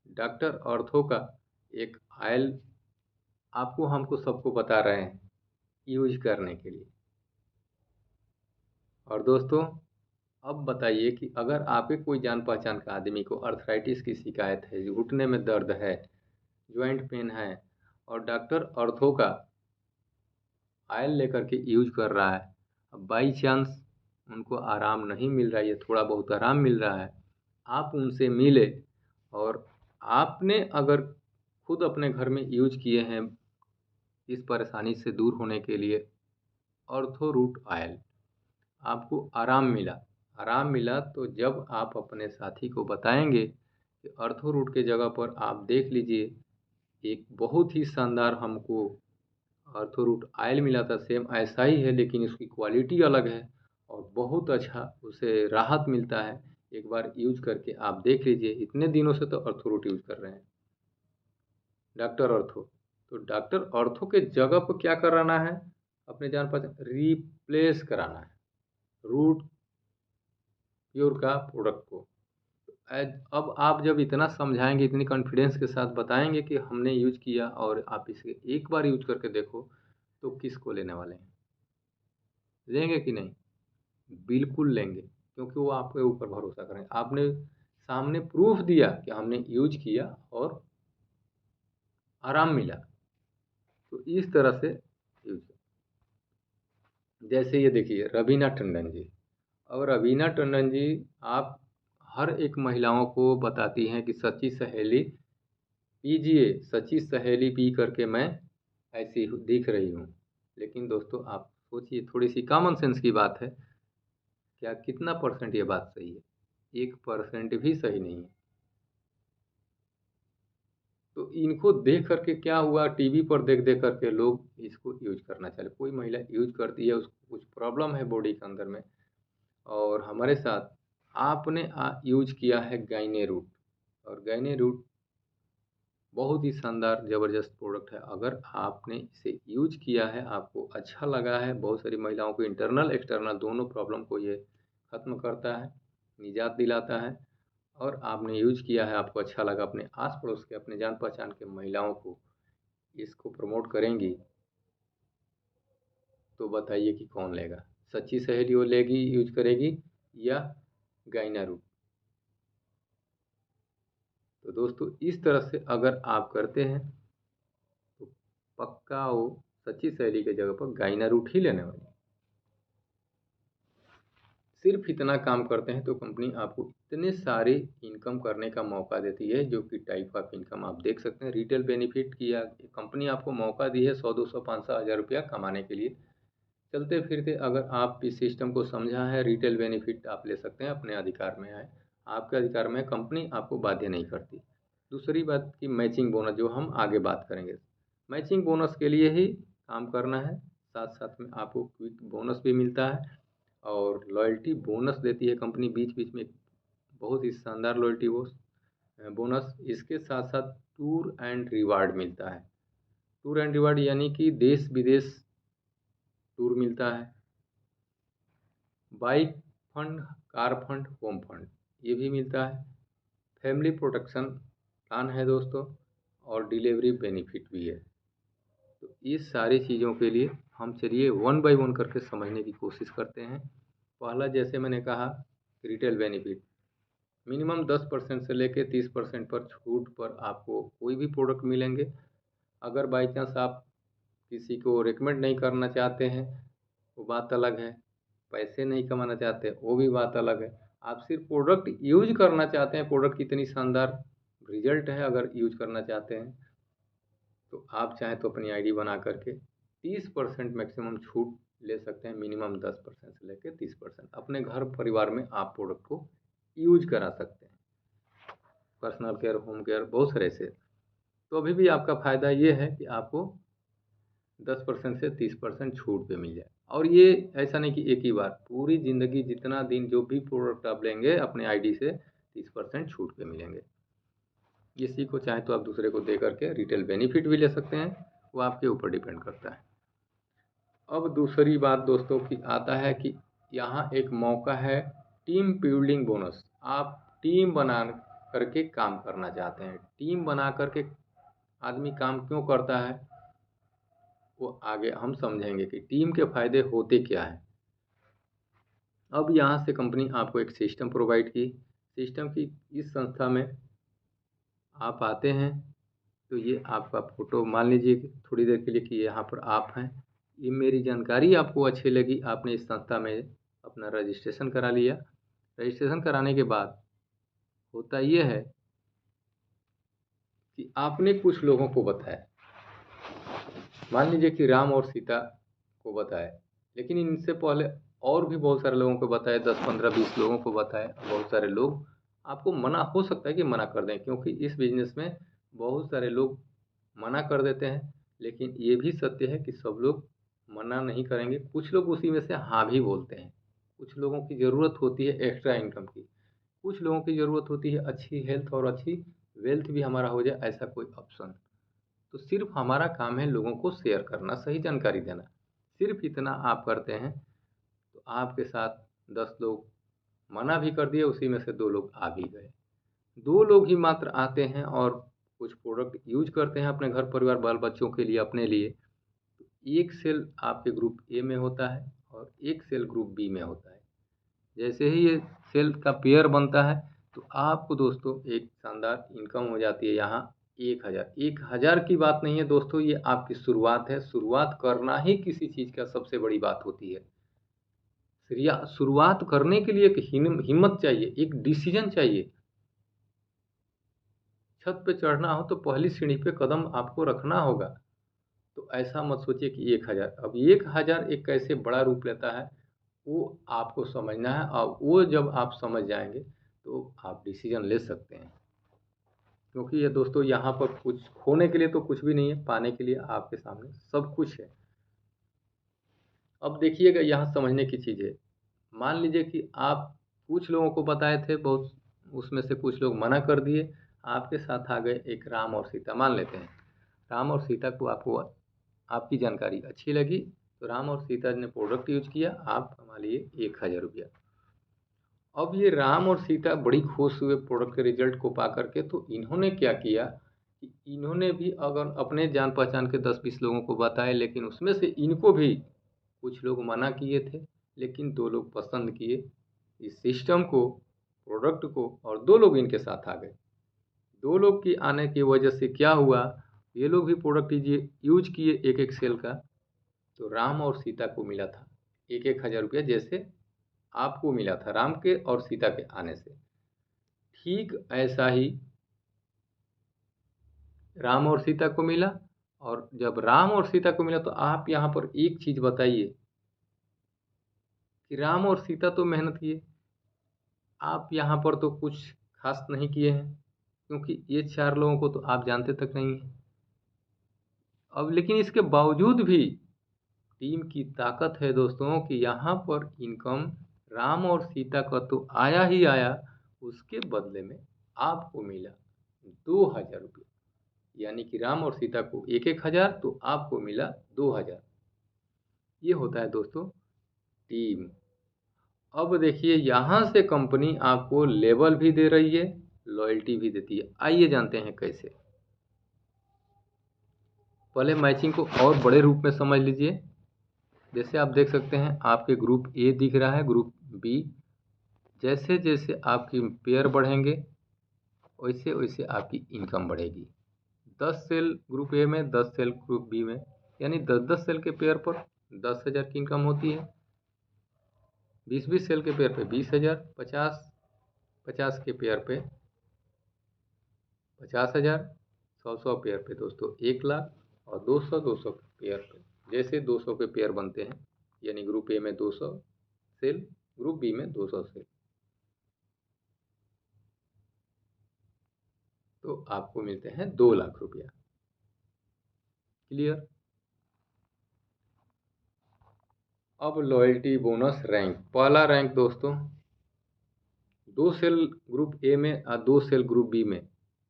डॉक्टर ऑर्थो का एक ऑयल आपको, हमको, सबको बता रहे हैं यूज करने के लिए। और दोस्तों अब बताइए कि अगर आपके कोई जान पहचान का आदमी को अर्थराइटिस की शिकायत है, घुटने में दर्द है, जॉइंट पेन है, और डॉक्टर ऑर्थो का ऑयल लेकर के यूज कर रहा है, अब बाई चांस उनको आराम नहीं मिल रहा है या थोड़ा बहुत आराम मिल रहा है, आप उनसे मिले और आपने अगर खुद अपने घर में यूज किए हैं इस परेशानी से दूर होने के लिए ऑर्थो रूट ऑयल, आपको आराम मिला, आराम मिला तो जब आप अपने साथी को बताएंगे कि अर्थो रूट के जगह पर आप देख लीजिए, एक बहुत ही शानदार हमको अर्थो रूट ऑयल मिला था, सेम ऐसा ही है लेकिन उसकी क्वालिटी अलग है और बहुत अच्छा उसे राहत मिलता है। एक बार यूज करके आप देख लीजिए। इतने दिनों से तो अर्थो रूट यूज कर रहे हैं डॉक्टर ऑर्थो। तो डॉक्टर ऑर्थो के जगह पर क्या कराना है, अपने जान पहचान रिप्लेस कराना है रूट प्योर का प्रोडक्ट को। अब आप जब इतना समझाएंगे, इतनी कॉन्फिडेंस के साथ बताएंगे कि हमने यूज किया और आप इसे एक बार यूज करके देखो, तो किसको लेने वाले हैं? लेंगे कि नहीं? बिल्कुल लेंगे, क्योंकि वो आपके ऊपर भरोसा करें। आपने सामने प्रूफ दिया कि हमने यूज किया और आराम मिला। तो इस तरह से यूज, जैसे ये देखिए रवीना टंडन जी। और रवीना टंडन जी, आप हर एक महिलाओं को बताती हैं कि सच्ची सहेली पीजिए, सच्ची सहेली पी करके मैं ऐसी दिख रही हूँ। लेकिन दोस्तों आप सोचिए, थोड़ी सी कॉमन सेंस की बात है, क्या कितना परसेंट ये बात सही है? 1% भी सही नहीं है। तो इनको देख करके क्या हुआ, टीवी पर देख देख करके लोग इसको यूज करना चले। कोई महिला यूज करती है, उसको कुछ प्रॉब्लम है बॉडी के अंदर में, और हमारे साथ आपने यूज किया है गाइने रूट। और गाइने रूट बहुत ही शानदार ज़बरदस्त प्रोडक्ट है। अगर आपने इसे यूज किया है, आपको अच्छा लगा है, बहुत सारी महिलाओं को इंटरनल एक्सटर्नल दोनों प्रॉब्लम को ये ख़त्म करता है, निजात दिलाता है, और आपने यूज किया है, आपको अच्छा लगा, अपने आस पड़ोस के, अपने जान पहचान के महिलाओं को इसको प्रमोट करेंगी, तो बताइए कि कौन लेगा? सच्ची सहेली वो लेगी, यूज करेगी, या गाइना रूट? तो दोस्तों इस तरह से अगर आप करते हैं तो पक्का वो सच्ची सहेली के जगह पर गाइना रूट ही लेने वाली। सिर्फ इतना काम करते हैं तो कंपनी आपको इतने सारे इनकम करने का मौका देती है, जो कि टाइप ऑफ इनकम आप देख सकते हैं। रिटेल बेनिफिट किया कंपनी आपको मौका दी है 100 200 500 हज़ार रुपया कमाने के लिए। चलते फिरते अगर आप इस सिस्टम को समझा है, रिटेल बेनिफिट आप ले सकते हैं, अपने अधिकार में है, आपके अधिकार में, कंपनी आपको बाध्य नहीं करती। दूसरी बात की मैचिंग बोनस, जो हम आगे बात करेंगे। मैचिंग बोनस के लिए ही काम करना है, साथ साथ में आपको क्विक बोनस भी मिलता है और लॉयल्टी बोनस देती है कंपनी बीच बीच में, बहुत ही शानदार लॉयल्टी बोनस। इसके साथ साथ टूर एंड रिवार्ड मिलता है। टूर एंड रिवार्ड यानी कि देश विदेश टूर मिलता है, bike fund, car fund, home fund ये भी मिलता है, फैमिली प्रोटेक्शन प्लान है दोस्तों, और डिलीवरी बेनिफिट भी है। तो इस सारी चीज़ों के लिए हम चलिए वन बाय वन करके समझने की कोशिश करते हैं। पहला, जैसे मैंने कहा, रिटेल बेनिफिट मिनिमम 10% से लेकर 30% पर छूट पर आपको कोई भी प्रोडक्ट मिलेंगे। अगर बाई चांस आप किसी को रिकमेंड नहीं करना चाहते हैं, वो बात अलग है। पैसे नहीं कमाना चाहते, वो भी बात अलग है। आप सिर्फ प्रोडक्ट यूज करना चाहते हैं, प्रोडक्ट की इतनी शानदार रिजल्ट है, अगर यूज करना चाहते हैं तो आप चाहें तो अपनी आईडी बना करके 30% मैक्सिमम छूट ले सकते हैं। मिनिमम 10% से लेकर 30% अपने घर परिवार में आप प्रोडक्ट को यूज करा सकते हैं। पर्सनल केयर, होम केयर, बहुत सारे ऐसे। तो अभी भी आपका फ़ायदा ये है कि आपको 10% से 30% छूट पे मिल जाए। और ये ऐसा नहीं कि एक ही बार, पूरी ज़िंदगी जितना दिन जो भी प्रोडक्ट आप लेंगे अपने आईडी से 30% छूट पे मिलेंगे। किसी को चाहे तो आप दूसरे को दे करके रिटेल बेनिफिट भी ले सकते हैं, वो आपके ऊपर डिपेंड करता है। अब दूसरी बात दोस्तों की आता है कि यहाँ एक मौका है टीम बिल्डिंग बोनस। आप टीम बना करके काम करना चाहते हैं, टीम बना करके आदमी काम क्यों करता है वो आगे हम समझेंगे कि टीम के फायदे होते क्या हैं। अब यहाँ से कंपनी आपको एक सिस्टम प्रोवाइड की, सिस्टम की इस संस्था में आप आते हैं तो ये आपका फ़ोटो मान लीजिए कि थोड़ी देर के लिए कि यहाँ पर आप हैं, ये मेरी जानकारी आपको अच्छी लगी, आपने इस संस्था में अपना रजिस्ट्रेशन करा लिया। रजिस्ट्रेशन कराने के बाद होता ये है कि आपने कुछ लोगों को बताया, मान लीजिए कि राम और सीता को बताया, लेकिन इनसे पहले और भी बहुत सारे लोगों को बताए, 10 15 20 लोगों को बताए, बहुत सारे लोग आपको मना हो सकता है कि मना कर दें, क्योंकि इस बिज़नेस में बहुत सारे लोग मना कर देते हैं। लेकिन ये भी सत्य है कि सब लोग मना नहीं करेंगे, कुछ लोग उसी में से हाँ भी बोलते हैं। कुछ लोगों की ज़रूरत होती है एक्स्ट्रा इनकम की, कुछ लोगों की ज़रूरत होती है अच्छी हेल्थ और अच्छी वेल्थ भी हमारा हो जाए, ऐसा कोई ऑप्शन। तो सिर्फ हमारा काम है लोगों को शेयर करना, सही जानकारी देना। सिर्फ इतना आप करते हैं तो आपके साथ 10 लोग मना भी कर दिए, उसी में से 2 लोग आ भी गए। 2 लोग ही मात्र आते हैं और कुछ प्रोडक्ट यूज़ करते हैं अपने घर परिवार बाल बच्चों के लिए, अपने लिए। एक सेल आपके ग्रुप ए में होता है और एक सेल ग्रुप बी में होता है। जैसे ही ये सेल का पेयर बनता है तो आपको दोस्तों एक शानदार इनकम हो जाती है यहाँ 1000। 1000 की बात नहीं है दोस्तों, ये आपकी शुरुआत है। शुरुआत करना ही किसी चीज़ का सबसे बड़ी बात होती है। शुरुआत करने के लिए एक हिम्मत चाहिए, एक डिसीजन चाहिए। छत पे चढ़ना हो तो पहली सीढ़ी पे कदम आपको रखना होगा। तो ऐसा मत सोचिए कि 1000, अब 1000 एक कैसे बड़ा रूप लेता है वो आपको समझना है, और वो जब आप समझ जाएंगे तो आप डिसीजन ले सकते हैं। क्योंकि ये दोस्तों यहाँ पर कुछ खोने के लिए तो कुछ भी नहीं है, पाने के लिए आपके सामने सब कुछ है। अब देखिएगा यहाँ समझने की चीज़ है। मान लीजिए कि आप कुछ लोगों को बताए थे, बहुत उसमें से कुछ लोग मना कर दिए, आपके साथ आ गए एक राम और सीता। मान लेते हैं राम और सीता को आपको आपकी जानकारी अच्छी लगी, तो राम और सीता ने प्रोडक्ट यूज किया, आप कमा लिए 1000 रुपया। अब ये राम और सीता बड़ी खुश हुए प्रोडक्ट के रिजल्ट को पा करके, तो इन्होंने क्या किया कि इन्होंने भी अगर अपने जान पहचान के 10-20 लोगों को बताए, लेकिन उसमें से इनको भी कुछ लोग मना किए थे, लेकिन 2 लोग पसंद किए इस सिस्टम को, प्रोडक्ट को, और 2 लोग इनके साथ आ गए। 2 लोग की आने की वजह से क्या हुआ, ये लोग भी प्रोडक्ट यूज किए एक-एक सेल का, तो राम और सीता को मिला था 1-1 हज़ार रुपया, जैसे आपको मिला था राम के और सीता के आने से। ठीक ऐसा ही राम और सीता को मिला, और जब राम और सीता को मिला तो आप यहाँ पर एक चीज़ बताइए कि राम और सीता तो मेहनत किए, आप यहाँ पर तो कुछ खास नहीं किए हैं, क्योंकि ये 4 लोगों को तो आप जानते तक नहीं हैं। अब लेकिन इसके बावजूद भी टीम की ताकत है दोस्तों कि यहाँ पर इनकम राम और सीता का तो आया ही आया, उसके बदले में आपको मिला 2000 रुपये। यानी कि राम और सीता को 1-1 हज़ार, तो आपको मिला 2000। ये होता है दोस्तों टीम। अब देखिए यहाँ से कंपनी आपको लेबल भी दे रही है, लॉयल्टी भी देती है। आइए जानते हैं कैसे। पहले मैचिंग को और बड़े रूप में समझ लीजिए। जैसे आप देख सकते हैं आपके ग्रुप ए दिख रहा है, ग्रुप बी। जैसे जैसे आपकी पेयर बढ़ेंगे वैसे वैसे आपकी इनकम बढ़ेगी। 10 सेल ग्रुप ए में, 10 सेल ग्रुप बी में, यानी 10-10 सेल के पेयर पर 10,000 की इनकम होती है। 20-20 सेल के पेयर पे 20,000, 50-50 के पेयर पे 50,000, 100-100 पेयर पे दोस्तों 1,00,000, और 200-200 के पेयर पे, जैसे 200 के पेयर बनते हैं, यानी ग्रुप ए में 200 सेल, ग्रुप बी में 200 सेल, तो आपको मिलते हैं 2,00,000 रुपया। क्लियर। अब लॉयल्टी बोनस रैंक, पहला रैंक दोस्तों 2 सेल ग्रुप ए में और 2 सेल ग्रुप बी में,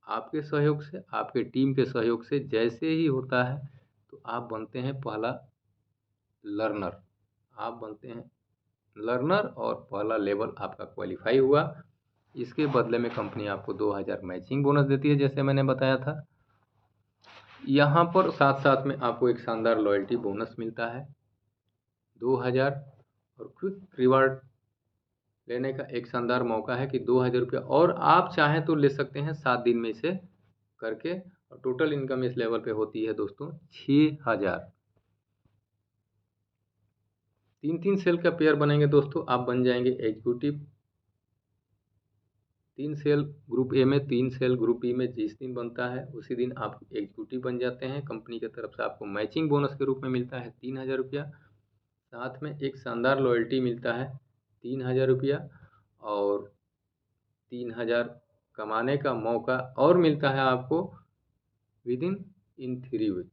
आपके सहयोग से, आपके टीम के सहयोग से जैसे ही होता है तो आप बनते हैं पहला लर्नर। आप बनते हैं लर्नर और पहला लेवल आपका क्वालिफाई हुआ। इसके बदले में कंपनी आपको 2000 मैचिंग बोनस देती है, जैसे मैंने बताया था। यहाँ पर साथ साथ में आपको एक शानदार लॉयल्टी बोनस मिलता है 2000, और क्विक रिवार्ड लेने का एक शानदार मौका है कि 2000 रुपया और आप चाहें तो ले सकते हैं 7 दिन में इसे करके, और टोटल इनकम इस लेवल पे होती है दोस्तों 6000। 3-3 सेल का पेयर बनेंगे दोस्तों, आप बन जाएंगे एग्जीक्यूटिव। 3 सेल ग्रुप ए में, 3 सेल ग्रुप बी में, जिस दिन बनता है उसी दिन आप एग्जीक्यूटिव बन जाते हैं। कंपनी की तरफ से आपको मैचिंग बोनस के रूप में मिलता है 3000 रुपया। साथ में एक शानदार लॉयल्टी मिलता है 3000 रुपया और 3000 कमाने का मौका और मिलता है आपको इन 3 वीक,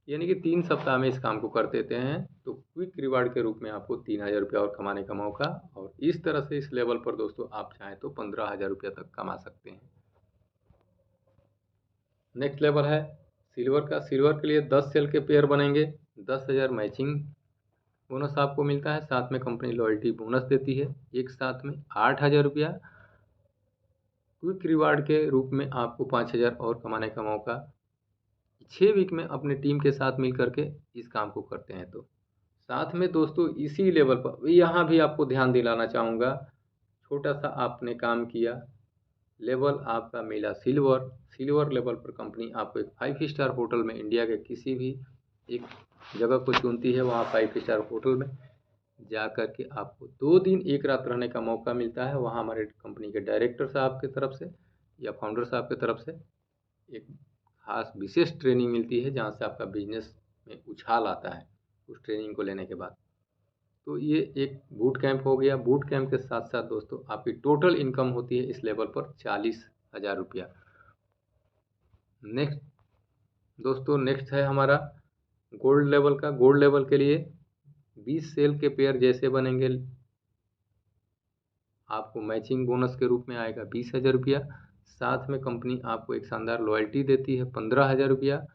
यानी कि 3 सप्ताह में इस काम को कर देते हैं तो क्विक रिवार्ड के रूप में आपको 3000 रुपया और कमाने का मौका। और इस तरह से इस लेवल पर दोस्तों आप चाहें तो 15,000 रुपया तक कमा सकते हैं। नेक्स्ट लेवल है सिल्वर का। सिल्वर के लिए 10 सेल के पेयर बनेंगे, 10,000 मैचिंग बोनस आपको मिलता है, साथ में कंपनी लॉयल्टी बोनस देती है। एक साथ में 8,000 रुपया क्विक रिवार्ड के रूप में आपको 5,000 और कमाने का मौका। 6 वीक में अपने टीम के साथ मिल करके इस काम को करते हैं। तो साथ में दोस्तों इसी लेवल पर यहाँ भी आपको ध्यान दिलाना चाहूँगा, छोटा सा आपने काम किया, लेवल आपका मिला सिल्वर। सिल्वर लेवल पर कंपनी आपको एक 5 स्टार होटल में, इंडिया के किसी भी एक जगह को चुनती है, वहाँ 5 स्टार होटल में जा कर के आपको 2 दिन 1 रात रहने का मौका मिलता है। वहाँ हमारे कंपनी के डायरेक्टर साहब की तरफ से या फाउंडर साहब की तरफ से एक खास विशेष ट्रेनिंग मिलती है, जहाँ से आपका बिजनेस में उछाल आता है उस ट्रेनिंग को लेने के बाद। तो ये एक बूट कैंप हो गया। बूट कैंप के साथ साथ दोस्तों आपकी टोटल इनकम होती है इस लेवल पर 40,000 रुपया। नेक्स्ट दोस्तों, नेक्स्ट है हमारा गोल्ड लेवल का। गोल्ड लेवल के लिए 20 सेल के पेयर जैसे बनेंगे, आपको मैचिंग बोनस के रूप में आएगा 20,000 रुपया। साथ में कंपनी आपको एक शानदार लॉयल्टी देती है 15,000 रुपया।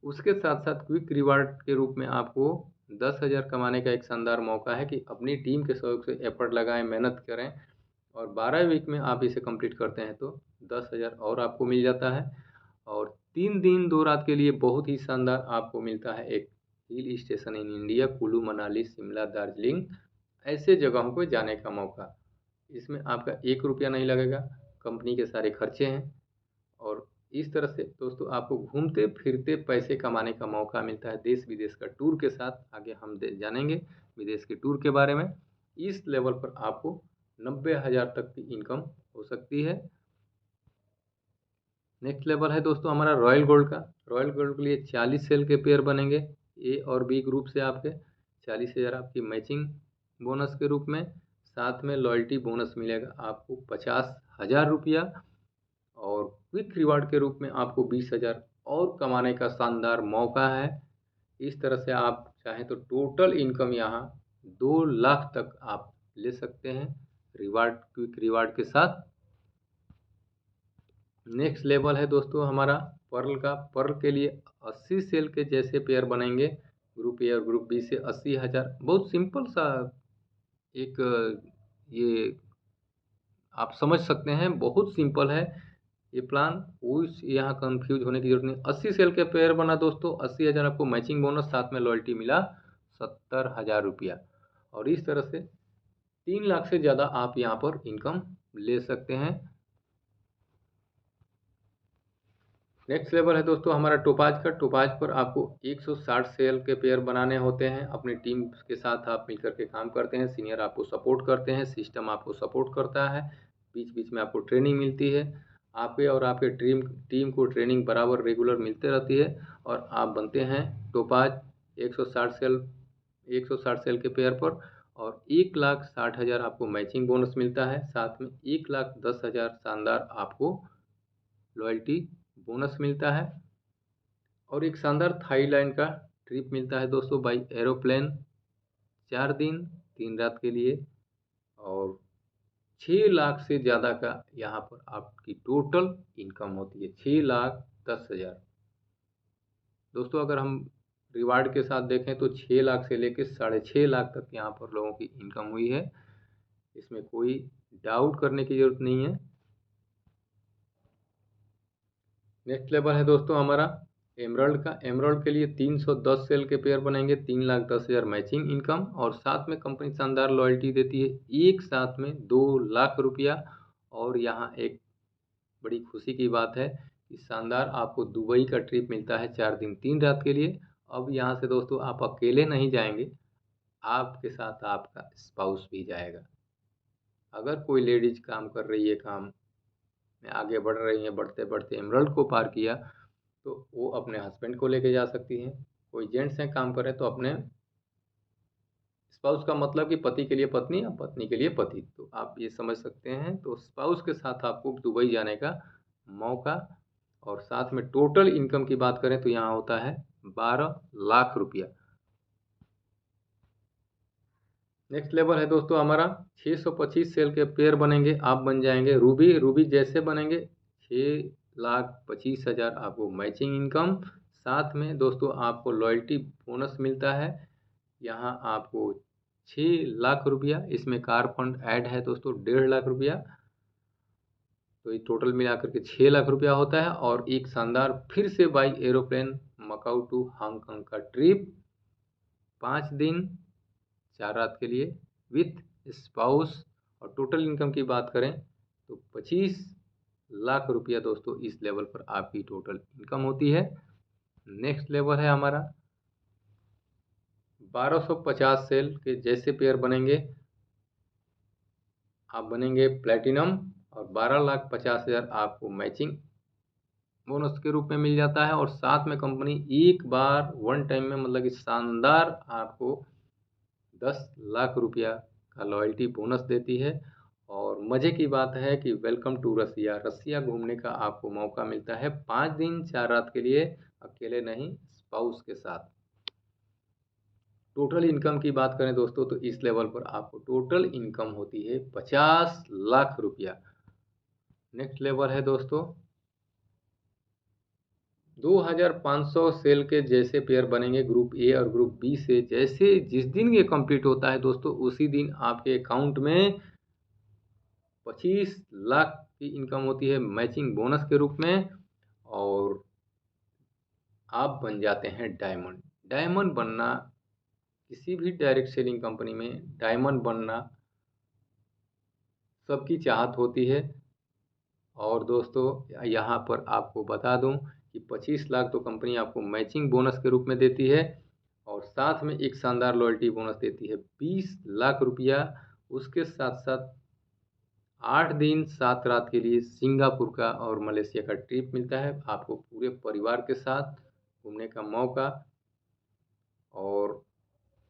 उसके साथ साथ क्विक रिवार्ड के रूप में आपको 10,000 कमाने का एक शानदार मौका है कि अपनी टीम के सहयोग से एफर्ट लगाएं, मेहनत करें और 12 वीक में आप इसे कंप्लीट करते हैं तो 10,000 और आपको मिल जाता है। और 3 दिन 2 रात के लिए बहुत ही शानदार आपको मिलता है एक hill station in India, Kullu Manali Shimla Darjeeling ऐसे जगहों को जाने का मौका। इसमें आपका 1 रुपया नहीं लगेगा, कंपनी के सारे खर्चे हैं। और इस तरह से दोस्तों आपको घूमते फिरते पैसे कमाने का मौका मिलता है देश विदेश का टूर के साथ। आगे हम जानेंगे विदेश के टूर के बारे में। इस लेवल पर आपको 90,000 तक की इनकम हो सकती है। नेक्स्ट लेवल है दोस्तों हमारा रॉयल गोल्ड का। रॉयल गोल्ड के लिए 40 सेल के पेयर बनेंगे ए और बी ग्रुप से। आपके 40,000 आपकी मैचिंग बोनस के रूप में, साथ में लॉयल्टी बोनस मिलेगा आपको 50,000 रुपया और क्विक रिवार्ड के रूप में आपको 20,000 और कमाने का शानदार मौका है। इस तरह से आप चाहें तो टोटल इनकम यहाँ 2 लाख तक आप ले सकते हैं रिवार्ड, क्विक रिवार्ड के साथ। नेक्स्ट लेवल है दोस्तों हमारा पर्ल का। पर्ल के लिए 80 सेल के जैसे पेयर बनेंगे ग्रुप ए और ग्रुप बी से। 80,000 बहुत सिंपल सा एक ये आप समझ सकते हैं, बहुत सिंपल है ये प्लान, कोई यहाँ कंफ्यूज होने की जरूरत नहीं। 80 सेल के पेयर बना दोस्तों, 80,000 आपको मैचिंग बोनस, साथ में लॉयल्टी मिला 70,000 रुपया। और इस तरह से 3 लाख से ज़्यादा आप यहाँ पर इनकम ले सकते हैं। नेक्स्ट लेवल है दोस्तों हमारा टोपाज का। टोपाज पर आपको 160 सेल के पेयर बनाने होते हैं। अपनी टीम के साथ आप मिलकर के काम करते हैं, सीनियर आपको सपोर्ट करते हैं, सिस्टम आपको सपोर्ट करता है, बीच बीच में आपको ट्रेनिंग मिलती है। आपके और आपके टीम को ट्रेनिंग बराबर रेगुलर मिलते रहती है और आप बनते हैं टोपाज 160 सेल के पेयर पर। और 1,60,000 आपको मैचिंग बोनस मिलता है, साथ में 1,10,000 शानदार आपको लॉयल्टी बोनस मिलता है। और एक शानदार थाईलैंड का ट्रिप मिलता है दोस्तों बाई एरोप्लेन, 4 दिन 3 रात के लिए। और 6 लाख से ज़्यादा का यहाँ पर आपकी टोटल इनकम होती है, 6,10,000। दोस्तों अगर हम रिवार्ड के साथ देखें तो 6 लाख से लेकर 6.5 लाख तक यहाँ पर लोगों की इनकम हुई है, इसमें कोई डाउट करने की ज़रूरत नहीं है। नेक्स्ट लेवल है दोस्तों हमारा एमराल्ड का। एमराल्ड के लिए 310 सेल के पेयर बनेंगे, 3,10,000 मैचिंग इनकम और साथ में कंपनी शानदार लॉयल्टी देती है एक साथ में 2 लाख रुपया। और यहाँ एक बड़ी खुशी की बात है कि शानदार आपको दुबई का ट्रिप मिलता है 4 दिन 3 रात के लिए। अब यहाँ से दोस्तों आप अकेले नहीं जाएंगे, आपके साथ आपका स्पाउस भी जाएगा। अगर कोई लेडीज काम कर रही है, काम में आगे बढ़ रही हैं, बढ़ते बढ़ते एमराल्ड को पार किया तो वो अपने हस्बैंड को लेके जा सकती हैं। कोई जेंट्स हैं काम कर रहे हैं तो अपने स्पाउस का मतलब कि पति के लिए पत्नी या पत्नी के लिए पति, तो आप ये समझ सकते हैं। तो स्पाउस के साथ आपको दुबई जाने का मौका, और साथ में टोटल इनकम की बात करें तो यहाँ होता है 12 लाख रुपया। नेक्स्ट लेवल है दोस्तों हमारा 625 सेल के पेयर बनेंगे, आप बन जाएंगे रूबी। रूबी जैसे बनेंगे 6,25,000 आपको मैचिंग इनकम, साथ में दोस्तों आपको लॉयल्टी बोनस मिलता है यहाँ आपको 6 लाख रुपया। इसमें कार फंड ऐड है दोस्तों 1.5 लाख रुपया, तो ये टोटल मिलाकर के 6 लाख रुपया होता है। और एक शानदार फिर से by aeroplane Macau to Hong Kong का ट्रिप 5 दिन 4 रात के लिए विथ स्पाउस। और टोटल इनकम की बात करें तो 25 लाख रुपया दोस्तों इस लेवल पर आपकी टोटल इनकम होती है। नेक्स्ट लेवल है हमारा 1250 सेल के जैसे पेयर बनेंगे, आप बनेंगे प्लेटिनम, और 12,50,000 आपको मैचिंग बोनस के रूप में मिल जाता है। और साथ में कंपनी एक बार वन टाइम में मतलब कि शानदार आपको 10 लाख रुपया का लॉयल्टी बोनस देती है। और मज़े की बात है कि वेलकम टू रसिया, रसिया घूमने का आपको मौका मिलता है 5 दिन 4 रात के लिए, अकेले नहीं स्पाउस के साथ। टोटल इनकम की बात करें दोस्तों तो इस लेवल पर आपको टोटल इनकम होती है 50 लाख रुपया। नेक्स्ट लेवल है दोस्तों 2500 सेल के जैसे पेयर बनेंगे ग्रुप ए और ग्रुप बी से। जैसे जिस दिन ये कंप्लीट होता है दोस्तों उसी दिन आपके अकाउंट में 25 लाख की इनकम होती है मैचिंग बोनस के रूप में, और आप बन जाते हैं डायमंड। डायमंड बनना किसी भी डायरेक्ट सेलिंग कंपनी में डायमंड बनना सबकी चाहत होती है। और दोस्तों यहाँ पर आपको बता दूं कि 25 लाख तो कंपनी आपको मैचिंग बोनस के रूप में देती है, और साथ में एक शानदार लॉयल्टी बोनस देती है 20 लाख रुपया। उसके साथ साथ 8 दिन 7 रात के लिए सिंगापुर का और मलेशिया का ट्रिप मिलता है आपको पूरे परिवार के साथ घूमने का मौका। और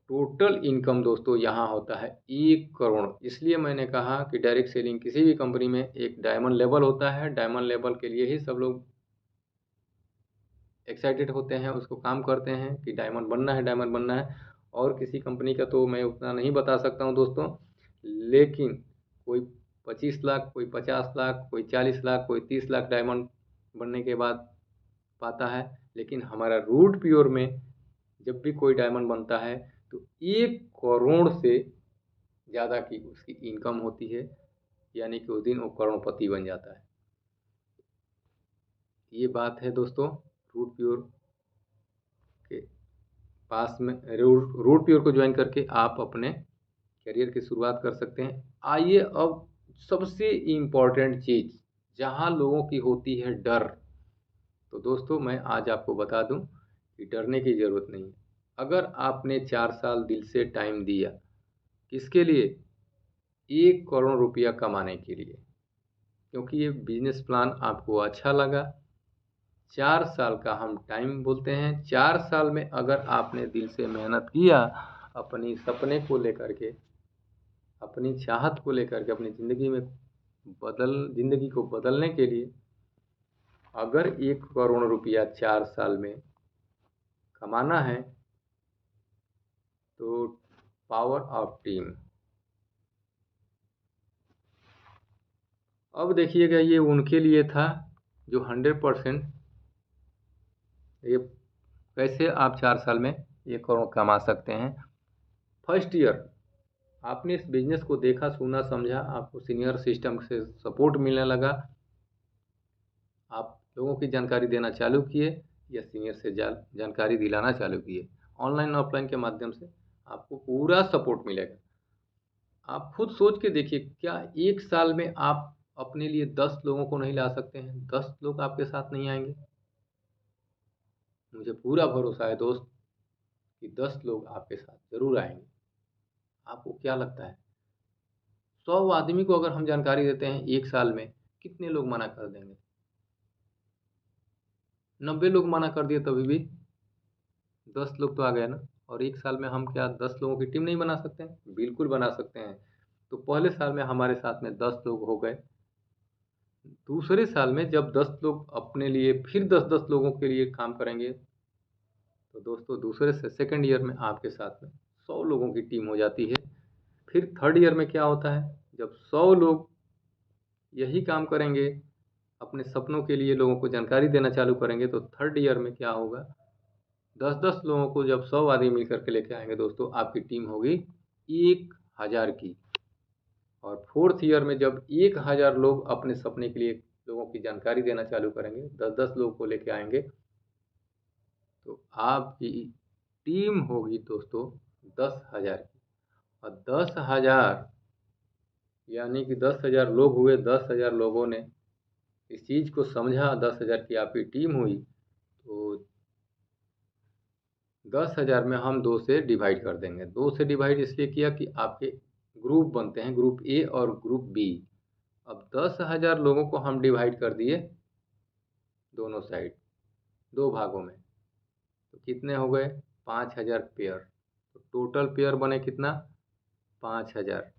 टोटल इनकम दोस्तों यहाँ होता है 1 करोड़। इसलिए मैंने कहा कि डायरेक्ट सेलिंग किसी भी कंपनी में एक डायमंड लेवल होता है, डायमंड लेवल के लिए ही सब लोग एक्साइटेड होते हैं, उसको काम करते हैं कि डायमंड बनना है, डायमंड बनना है। और किसी कंपनी का तो मैं उतना नहीं बता सकता हूँ दोस्तों, लेकिन कोई 25 लाख, कोई 50 लाख, कोई 40 लाख, कोई 30 लाख डायमंड बनने के बाद पाता है। लेकिन हमारा रूट प्योर में जब भी कोई डायमंड बनता है तो 1 करोड़ से ज़्यादा की उसकी इनकम होती है, यानी कि उस दिन वो करोड़पति बन जाता है। ये बात है दोस्तों रूट प्योर के पास में। रूट प्योर को ज्वाइन करके आप अपने करियर की शुरुआत कर सकते हैं। आइए अब सबसे इम्पोर्टेंट चीज़ जहाँ लोगों की होती है डर, तो दोस्तों मैं आज आपको बता दूं कि डरने की ज़रूरत नहीं है। अगर आपने 4 साल दिल से टाइम दिया, किसके लिए? 1 करोड़ रुपया कमाने के लिए, क्योंकि ये बिजनेस प्लान आपको अच्छा लगा। 4 साल का हम टाइम बोलते हैं। 4 साल में अगर आपने दिल से मेहनत किया अपनी सपने को लेकर के, अपनी चाहत को लेकर के, अपनी ज़िंदगी को बदलने के लिए, अगर 1 करोड़ रुपया 4 साल में कमाना है तो पावर ऑफ टीम। अब देखिएगा ये उनके लिए था जो 100% ये कैसे आप 4 साल में 1 करोड़ कमा सकते हैं। फर्स्ट ईयर आपने इस बिजनेस को देखा, सुना, समझा, आपको सीनियर सिस्टम से सपोर्ट मिलने लगा, आप लोगों की जानकारी देना चालू किए या सीनियर से जानकारी दिलाना चालू किए, ऑनलाइन ऑफलाइन के माध्यम से आपको पूरा सपोर्ट मिलेगा। आप खुद सोच के देखिए, क्या 1 साल में आप अपने लिए 10 लोगों को नहीं ला सकते हैं? 10 लोग आपके साथ नहीं आएंगे? मुझे पूरा भरोसा है दोस्त कि 10 लोग आपके साथ ज़रूर आएंगे। आपको क्या लगता है 100 आदमी को अगर हम जानकारी देते हैं 1 साल में, कितने लोग मना कर देंगे? 90 लोग मना कर दिए तभी भी 10 लोग तो आ गए ना। और एक साल में हम क्या 10 लोगों की टीम नहीं बना सकते हैं? बिल्कुल बना सकते हैं। तो पहले साल में हमारे साथ में 10 लोग हो गए। दूसरे साल में जब 10 लोग अपने लिए फिर 10-10 लोगों के लिए काम करेंगे, तो दोस्तों दूसरे से सेकंड ईयर में आपके साथ में 100 लोगों की टीम हो जाती है। फिर थर्ड ईयर में क्या होता है, जब 100 लोग यही काम करेंगे, अपने सपनों के लिए लोगों को जानकारी देना चालू करेंगे, तो थर्ड ईयर में क्या होगा, 10-10 लोगों को जब 100 आदमी मिलकर के लेके आएंगे दोस्तों, आपकी टीम होगी 1000 की। और फोर्थ ईयर में जब 1000 लोग अपने सपने के लिए लोगों की जानकारी देना चालू करेंगे, 10-10 लोगों को लेके आएंगे, तो आपकी टीम होगी दोस्तों 10,000 की। और 10,000 यानी कि 10,000 लोग हुए, 10,000 लोगों ने इस चीज़ को समझा, 10,000 की आपकी टीम हुई, तो 10,000 में हम 2 से डिवाइड कर देंगे। 2 से डिवाइड इसलिए किया कि आपके ग्रुप बनते हैं, ग्रुप ए और ग्रुप बी। अब 10,000 लोगों को हम डिवाइड कर दिए दोनों साइड, 2 भागों में, तो कितने हो गए 5,000 पेयर। तो टोटल पेयर बने कितना 5,000।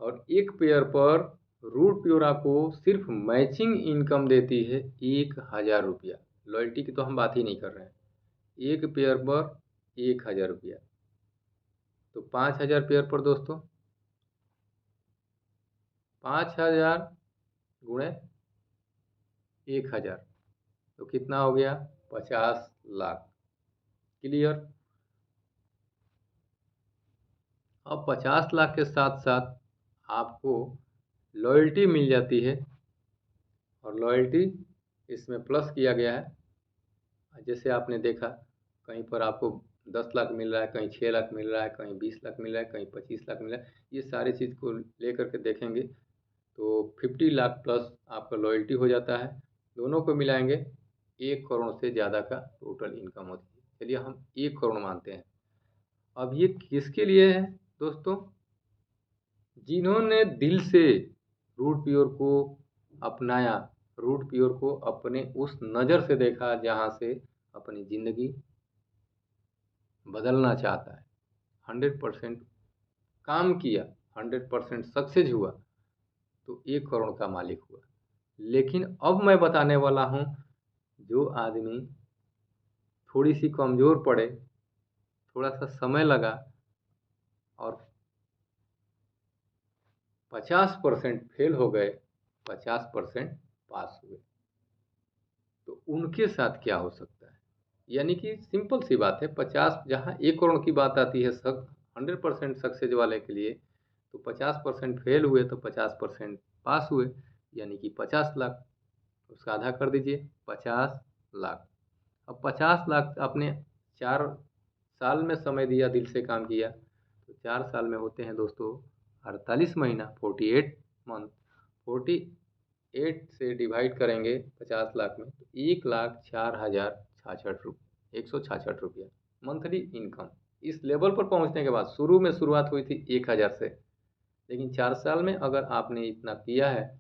और एक पेयर पर रूट प्योर आपको सिर्फ मैचिंग इनकम देती है 1,000 रुपया। लॉयल्टी की तो हम बात ही नहीं कर रहे हैं। एक पेयर पर 1,000 रुपया, तो 5,000 पेयर पर दोस्तों 5,000 गुणे 1,000, तो कितना हो गया 50 लाख। क्लियर। अब 50 लाख के साथ साथ आपको लॉयल्टी मिल जाती है, और लॉयल्टी इसमें प्लस किया गया है। जैसे आपने देखा कहीं पर आपको 10 लाख मिल रहा है, कहीं 6 लाख मिल रहा है, कहीं 20 लाख मिल रहा है, कहीं 25 लाख मिल रहा है। ये सारी चीज़ को लेकर के देखेंगे तो 50 लाख प्लस आपका लॉयल्टी हो जाता है। दोनों को मिलाएंगे 1 करोड़ से ज़्यादा का टोटल इनकम होती है। चलिए हम 1 करोड़ मानते हैं। अब ये किसके लिए है दोस्तों, जिन्होंने दिल से रूट प्योर को अपनाया, रूट प्योर को अपने उस नज़र से देखा जहाँ से अपनी ज़िंदगी बदलना चाहता है, 100% काम किया, 100% सक्सेस हुआ, तो 1 करोड़ का मालिक हुआ। लेकिन अब मैं बताने वाला हूँ, जो आदमी थोड़ी सी कमज़ोर पड़े, थोड़ा सा समय लगा और 50% फेल हो गए, 50% पास हुए, तो उनके साथ क्या हो सकता है। यानी कि सिंपल सी बात है, 50 जहाँ 1 करोड़ की बात आती है 100% सक्सेस वाले के लिए, तो 50% फेल हुए तो 50% पास हुए, यानी कि 50 लाख। उसका आधा कर दीजिए 50 लाख। अब 50 लाख आपने 4 साल में समय दिया, दिल से काम किया, तो 4 साल में होते हैं दोस्तों 48 महीना, 48 मंथ। 48 से डिवाइड करेंगे 50 लाख में, तो 1,04,066 166 रुपया मंथली इनकम। इस लेवल पर पहुंचने के बाद शुरू में शुरुआत हुई थी 1,000 से, लेकिन 4 साल में अगर आपने इतना किया है,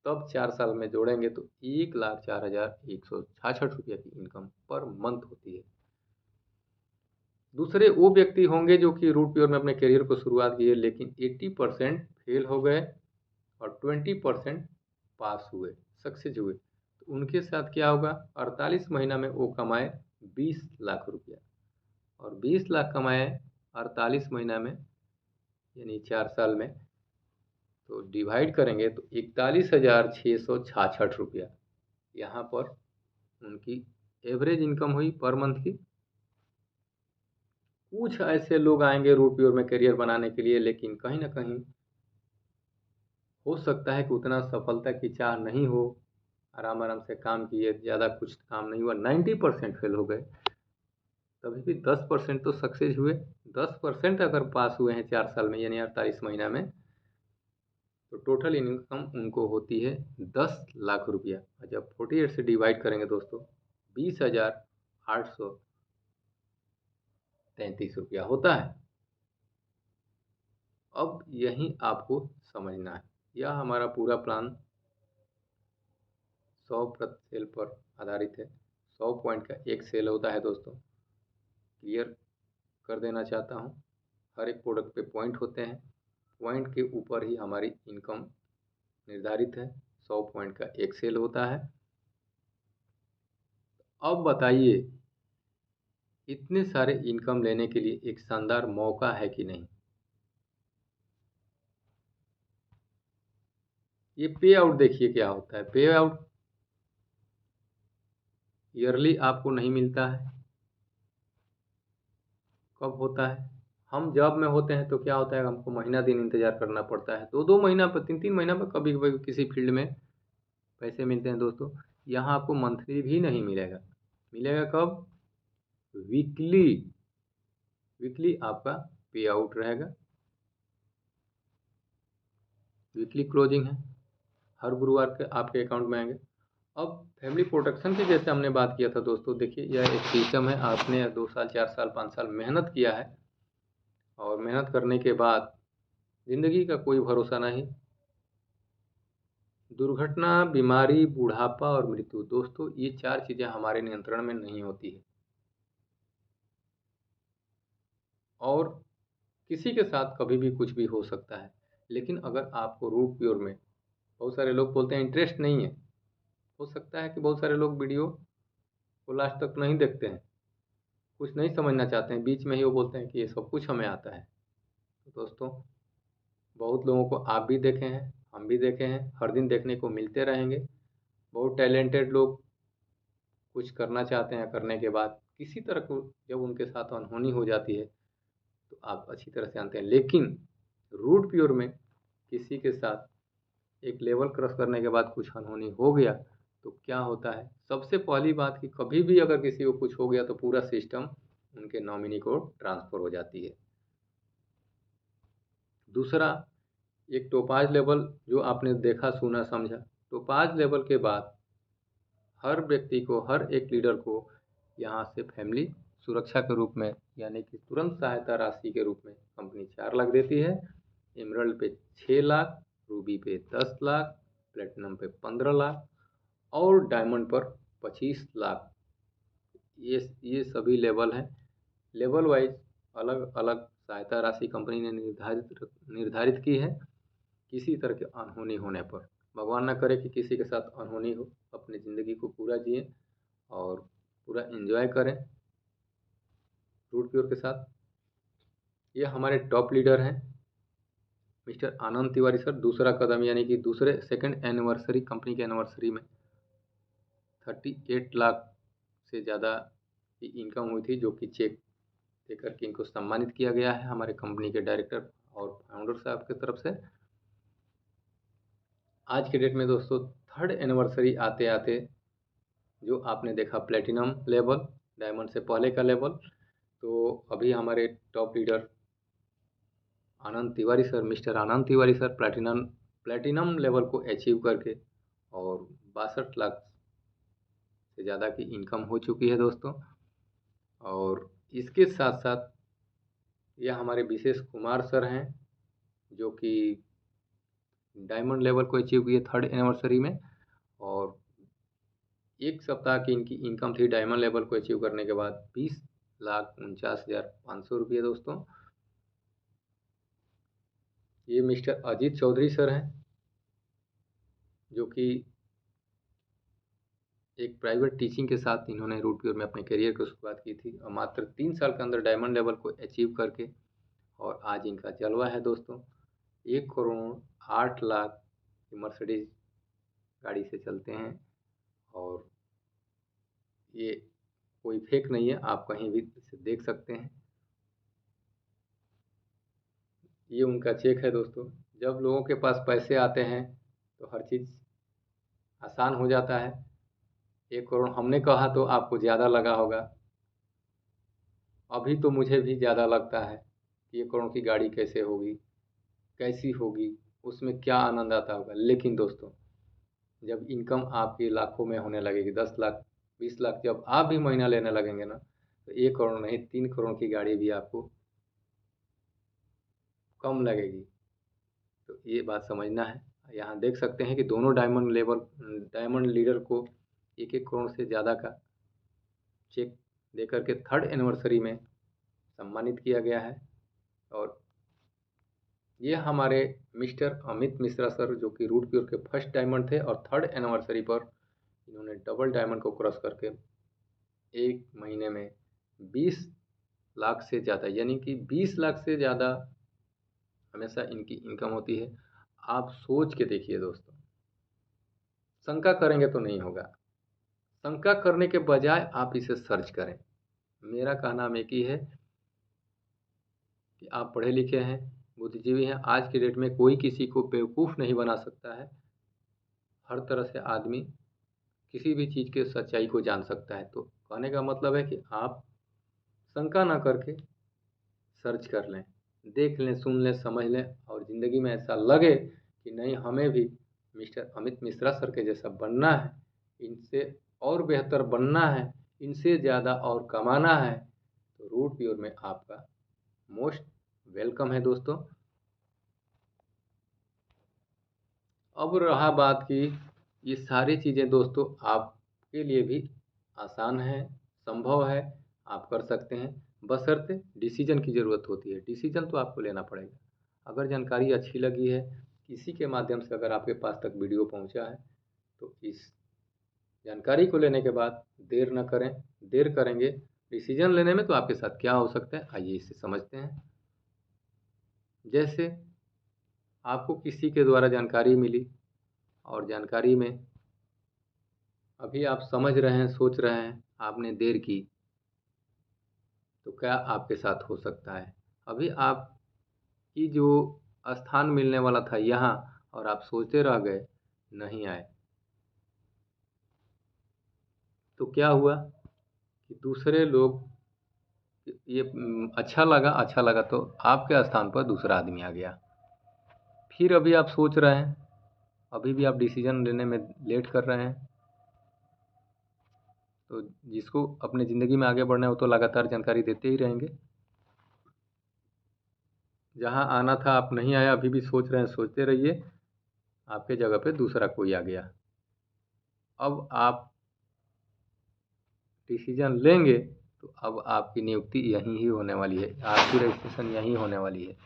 तब 4 साल में जोड़ेंगे तो 1,04,166 रुपया की इनकम पर मंथ होती है। दूसरे वो व्यक्ति होंगे जो कि रूट प्योर में अपने करियर को शुरुआत किए, लेकिन 80% फेल हो गए और 20% पास हुए, सक्सेस हुए, तो उनके साथ क्या होगा, 48 महीना में वो कमाए 20 लाख रुपया। और 20 लाख कमाए 48 महीना में, यानी 4 साल में, तो डिवाइड करेंगे तो 41,666 रुपया यहाँ पर उनकी एवरेज इनकम हुई पर मंथ की। कुछ ऐसे लोग आएंगे रूट प्योर में करियर बनाने के लिए, लेकिन कहीं ना कहीं हो सकता है कि उतना सफलता की चाह नहीं हो, आराम आराम से काम किए, ज़्यादा कुछ काम नहीं हुआ, 90% फेल हो गए, तभी भी 10% तो सक्सेस हुए। 10% अगर पास हुए हैं 4 साल में, यानी 48 महीना में, तो टोटल इनकम उनको होती है 10 लाख रुपया। और जब 48 से डिवाइड करेंगे दोस्तों, 20,833 रुपया होता है। अब यही आपको समझना है, यह हमारा पूरा प्लान 100 सेल पर आधारित है। 100 पॉइंट का एक सेल होता है दोस्तों, क्लियर कर देना चाहता हूँ। हर एक प्रोडक्ट पे पॉइंट होते हैं, पॉइंट के ऊपर ही हमारी इनकम निर्धारित है। 100 पॉइंट का एक सेल होता है। अब बताइए, इतने सारे इनकम लेने के लिए एक शानदार मौका है कि नहीं। ये पे आउट देखिए क्या होता है। पे आउट ईयरली आपको नहीं मिलता है। कब होता है? हम जॉब में होते हैं तो क्या होता है, हमको महीना दिन इंतज़ार करना पड़ता है, 2-2 महीना पर, 3-3 महीना पर कभी-कभी किसी फील्ड में पैसे मिलते हैं दोस्तों। यहाँ आपको मंथली भी नहीं मिलेगा। मिलेगा कब? वीकली। वीकली आपका पे आउट रहेगा। वीकली क्लोजिंग है, हर गुरुवार के आपके अकाउंट में आएंगे। अब फैमिली प्रोटेक्शन की जैसे हमने बात किया था दोस्तों, देखिए यह एक सिस्टम है। आपने 2 साल, 4 साल, 5 साल मेहनत किया है और मेहनत करने के बाद ज़िंदगी का कोई भरोसा नहीं। दुर्घटना, बीमारी, बुढ़ापा और मृत्यु दोस्तों, ये 4 चीज़ें हमारे नियंत्रण में नहीं होती है। और किसी के साथ कभी भी कुछ भी हो सकता है। लेकिन अगर आपको रूट प्योर में, बहुत सारे लोग बोलते हैं इंटरेस्ट नहीं है। हो सकता है कि बहुत सारे लोग वीडियो को लास्ट तक नहीं देखते हैं, कुछ नहीं समझना चाहते हैं, बीच में ही वो बोलते हैं कि ये सब कुछ हमें आता है। तो दोस्तों, बहुत लोगों को आप भी देखे हैं, हम भी देखे हैं, हर दिन देखने को मिलते रहेंगे। बहुत टैलेंटेड लोग कुछ करना चाहते हैं, करने के बाद किसी तरह को जब उनके साथ अनहोनी हो जाती है तो आप अच्छी तरह से जानते हैं। लेकिन रूट प्योर में किसी के साथ एक लेवल क्रॉस करने के बाद कुछ अनहोनी हो गया तो क्या होता है, सबसे पहली बात कि कभी भी अगर किसी को कुछ हो गया तो पूरा सिस्टम उनके नॉमिनी को ट्रांसफ़र हो जाती है। दूसरा, एक टोपाज लेवल जो आपने देखा, सुना, समझा। टोपाज लेवल के बाद हर व्यक्ति को, हर एक लीडर को यहाँ से फैमिली सुरक्षा के रूप में, यानी कि तुरंत सहायता राशि के रूप में कंपनी 4 लाख देती है। एमरल्ड पे 6 लाख, रूबी पे 10 लाख, प्लेटिनम पे 15 लाख और डायमंड पर 25 लाख। ये सभी लेवल हैं। लेवल वाइज अलग अलग सहायता राशि कंपनी ने निर्धारित की है। किसी तरह की अनहोनी होने पर, भगवान ना करे कि किसी के साथ अनहोनी हो, अपनी ज़िंदगी को पूरा जिएं और पूरा एंजॉय करें रूट प्योर के साथ। ये हमारे टॉप लीडर हैं मिस्टर आनंद तिवारी सर। दूसरा कदम यानी कि दूसरे सेकंड एनिवर्सरी, कंपनी के एनिवर्सरी में 38 लाख से ज़्यादा की इनकम हुई थी, जो कि चेक देकर के इनको सम्मानित किया गया है हमारे कंपनी के डायरेक्टर और फाउंडर साहब की तरफ से। आज के डेट में दोस्तों, थर्ड एनिवर्सरी आते आते जो आपने देखा प्लेटिनम लेवल, डायमंड से पहले का लेवल, तो अभी हमारे टॉप लीडर आनंद तिवारी सर, मिस्टर आनंद तिवारी सर प्लेटिनम लेवल को अचीव करके और 62 लाख से ज़्यादा की इनकम हो चुकी है दोस्तों। और इसके साथ साथ यह हमारे विशेष कुमार सर हैं, जो कि डायमंड लेवल को अचीव किए थर्ड एनिवर्सरी में। और 1 सप्ताह की इनकी इनकम थी डायमंड लेवल को अचीव करने के बाद 20,49,500 रुपये दोस्तों। ये मिस्टर अजीत चौधरी सर हैं, जो कि एक प्राइवेट टीचिंग के साथ इन्होंने रूट प्योर में अपने करियर की शुरुआत की थी और मात्र 3 साल के अंदर डायमंड लेवल को अचीव करके और आज इनका जलवा है दोस्तों। 1,08,00,000 की मर्सिडीज गाड़ी से चलते हैं और ये कोई फेक नहीं है, आप कहीं भी इसे देख सकते हैं। ये उनका चेक है दोस्तों। जब लोगों के पास पैसे आते हैं तो हर चीज़ आसान हो जाता है। 1 करोड़ हमने कहा तो आपको ज़्यादा लगा होगा, अभी तो मुझे भी ज़्यादा लगता है कि 1 करोड़ की गाड़ी कैसे होगी, कैसी होगी, उसमें क्या आनंद आता होगा। लेकिन दोस्तों, जब इनकम आपकी लाखों में होने लगेगी, 10 लाख, 20 लाख, जब आप भी महीना लेने लगेंगे ना, तो 1 करोड़ नहीं, 3 करोड़ की गाड़ी भी आपको कम लगेगी। तो ये बात समझना है। यहाँ देख सकते हैं कि दोनों डायमंड लीडर को 1-1 करोड़ से ज़्यादा का चेक देकर के थर्ड एनिवर्सरी में सम्मानित किया गया है। और ये हमारे मिस्टर अमित मिश्रा सर, जो कि रूट प्योर के फर्स्ट डायमंड थे और 3rd एनिवर्सरी पर इन्होंने डबल डायमंड को क्रॉस करके एक महीने में 20 लाख से ज़्यादा, यानी कि 20 लाख से ज़्यादा हमेशा इनकी इनकम होती है। आप सोच के देखिए दोस्तों, शंका करेंगे तो नहीं होगा। शंका करने के बजाय आप इसे सर्च करें। मेरा कहना एक ही है कि आप पढ़े लिखे हैं, बुद्धिजीवी हैं। आज की डेट में कोई किसी को बेवकूफ़ नहीं बना सकता है। हर तरह से आदमी किसी भी चीज़ के सच्चाई को जान सकता है। तो कहने का मतलब है कि आप शंका ना करके सर्च कर लें, देख लें, सुन लें, समझ लें, और ज़िंदगी में ऐसा लगे कि नहीं, हमें भी मिस्टर अमित मिश्रा सर के जैसा बनना है, इनसे और बेहतर बनना है, इनसे ज़्यादा और कमाना है, तो रूट प्योर में आपका मोस्ट वेलकम है दोस्तों। अब रहा बात की, ये सारी चीज़ें दोस्तों आपके लिए भी आसान है, संभव है, आप कर सकते हैं, बशर्ते डिसीजन की ज़रूरत होती है। डिसीजन तो आपको लेना पड़ेगा। अगर जानकारी अच्छी लगी है, किसी के माध्यम से अगर आपके पास तक वीडियो पहुंचा है, तो इस जानकारी को लेने के बाद देर न करें। देर करेंगे डिसीजन लेने में तो आपके साथ क्या हो सकता है, आइए इसे समझते हैं। जैसे आपको किसी के द्वारा जानकारी मिली और जानकारी में अभी आप समझ रहे हैं, सोच रहे हैं, आपने देर की, तो क्या आपके साथ हो सकता है? अभी आपकी जो स्थान मिलने वाला था यहाँ, और आप सोचते रह गए, नहीं आए, तो क्या हुआ कि दूसरे लोग ये अच्छा लगा तो आपके स्थान पर दूसरा आदमी आ गया। फिर अभी आप सोच रहे हैं, अभी भी आप डिसीजन लेने में लेट कर रहे हैं। तो जिसको अपने ज़िंदगी में आगे बढ़ना है वो तो लगातार जानकारी देते ही रहेंगे। जहाँ आना था आप नहीं आया, अभी भी सोच रहे हैं, सोचते रहिए, आपके जगह पे दूसरा कोई आ गया। अब आप डिसीजन लेंगे तो अब आपकी नियुक्ति यहीं ही होने वाली है, आपकी रजिस्ट्रेशन यहीं होने वाली है।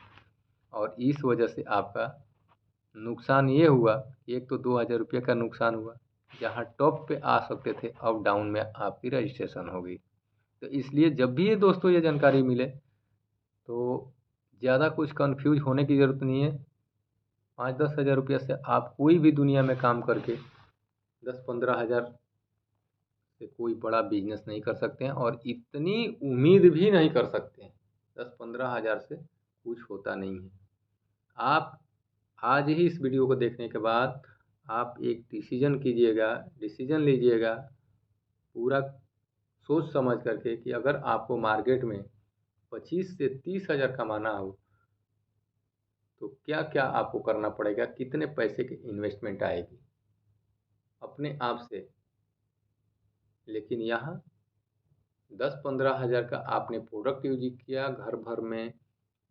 और इस वजह से आपका नुकसान ये हुआ, एक तो 2000 रुपये का नुकसान हुआ, जहाँ टॉप पे आ सकते थे अब डाउन में आपकी रजिस्ट्रेशन होगी। तो इसलिए जब भी ये दोस्तों ये जानकारी मिले तो ज़्यादा कुछ कन्फ्यूज होने की ज़रूरत नहीं है। 5-10 हज़ार रुपये से आप कोई भी दुनिया में काम करके 10-15 हज़ार से कोई बड़ा बिजनेस नहीं कर सकते हैं, और इतनी उम्मीद भी नहीं कर सकते हैं। 10-15 हज़ार से कुछ होता नहीं है। आप आज ही इस वीडियो को देखने के बाद आप एक डिसीजन कीजिएगा, डिसीजन लीजिएगा पूरा सोच समझ करके कि अगर आपको मार्केट में 25 से 30 हज़ार कमाना हो तो क्या क्या आपको करना पड़ेगा, कितने पैसे की इन्वेस्टमेंट आएगी अपने आप से। लेकिन यहाँ 10-15 हज़ार का आपने प्रोडक्ट यूज किया, घर भर में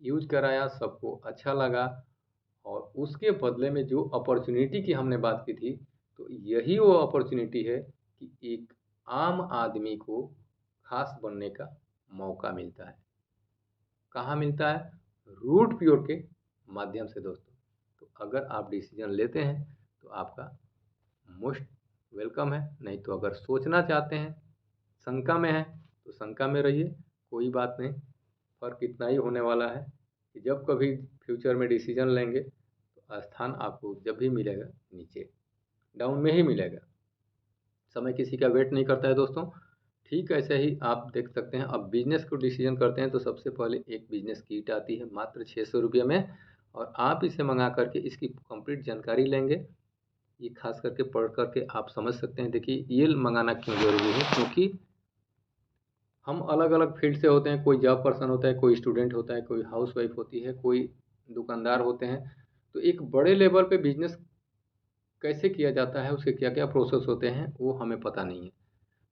यूज कराया, सबको अच्छा लगा, और उसके बदले में जो अपॉर्चुनिटी की हमने बात की थी, तो यही वो अपॉर्चुनिटी है कि एक आम आदमी को खास बनने का मौका मिलता है। कहाँ मिलता है? रूट प्योर के माध्यम से दोस्तों। तो अगर आप डिसीजन लेते हैं तो आपका मोस्ट वेलकम है, नहीं तो अगर सोचना चाहते हैं, शंका में है, तो शंका में रहिए, कोई बात नहीं। फ़र्क इतना ही होने वाला है कि जब कभी फ्यूचर में डिसीजन लेंगे तो स्थान आपको जब भी मिलेगा नीचे डाउन में ही मिलेगा। समय किसी का वेट नहीं करता है दोस्तों। ठीक ऐसे ही आप देख सकते हैं, अब बिजनेस को डिसीजन करते हैं तो सबसे पहले एक बिजनेस किट आती है मात्र 600 रुपये में, और आप इसे मंगा करके इसकी कंप्लीट जानकारी लेंगे। ये खास करके पढ़ करके आप समझ सकते हैं। देखिए ये मंगाना क्यों ज़रूरी है, क्योंकि हम अलग अलग फील्ड से होते हैं। कोई जॉब पर्सन होता है, कोई स्टूडेंट होता है, कोई हाउस वाइफ होती है, कोई दुकानदार होते हैं। तो एक बड़े लेवल पे बिजनेस कैसे किया जाता है, उसके क्या क्या प्रोसेस होते हैं, वो हमें पता नहीं है।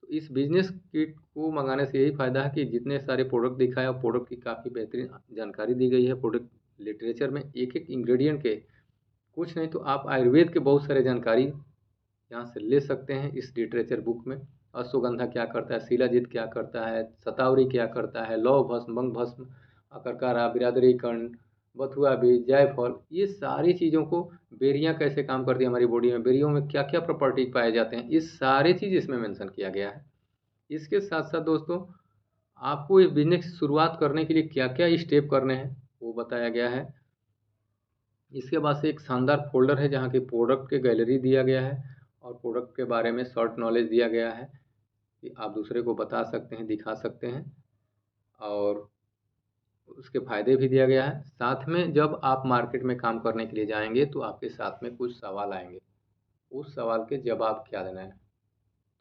तो इस बिजनेस किट को मंगाने से यही फ़ायदा है कि जितने सारे प्रोडक्ट दिखाए और प्रोडक्ट की काफ़ी बेहतरीन जानकारी दी गई है। प्रोडक्ट लिटरेचर में एक एक इंग्रेडिएंट के, कुछ नहीं तो आप आयुर्वेद के बहुत सारे जानकारी यहाँ से ले सकते हैं इस लिटरेचर बुक में। अश्वगंधा क्या करता है, शिलाजीत क्या करता है, शतावरी क्या करता है, लौह भस्म, भंग भस्म, अकरकारा, बिरादरी कर्ण, बथुआ बीज, जायफल, ये सारी चीज़ों को, बेरियाँ कैसे काम करती है हमारी बॉडी में, बेरियों में क्या क्या प्रॉपर्टी पाए जाते हैं, ये सारी चीज़ इसमें मेंशन किया गया है। इसके साथ साथ दोस्तों आपको ये बिजनेस की शुरुआत करने के लिए क्या क्या स्टेप करने हैं वो बताया गया है। इसके बाद से एक शानदार फोल्डर है जहाँ की प्रोडक्ट के गैलरी दिया गया है और प्रोडक्ट के बारे में शॉर्ट नॉलेज दिया गया है कि आप दूसरे को बता सकते हैं, दिखा सकते हैं, और उसके फ़ायदे भी दिया गया है। साथ में जब आप मार्केट में काम करने के लिए जाएंगे तो आपके साथ में कुछ सवाल आएंगे, उस सवाल के जवाब क्या देना है,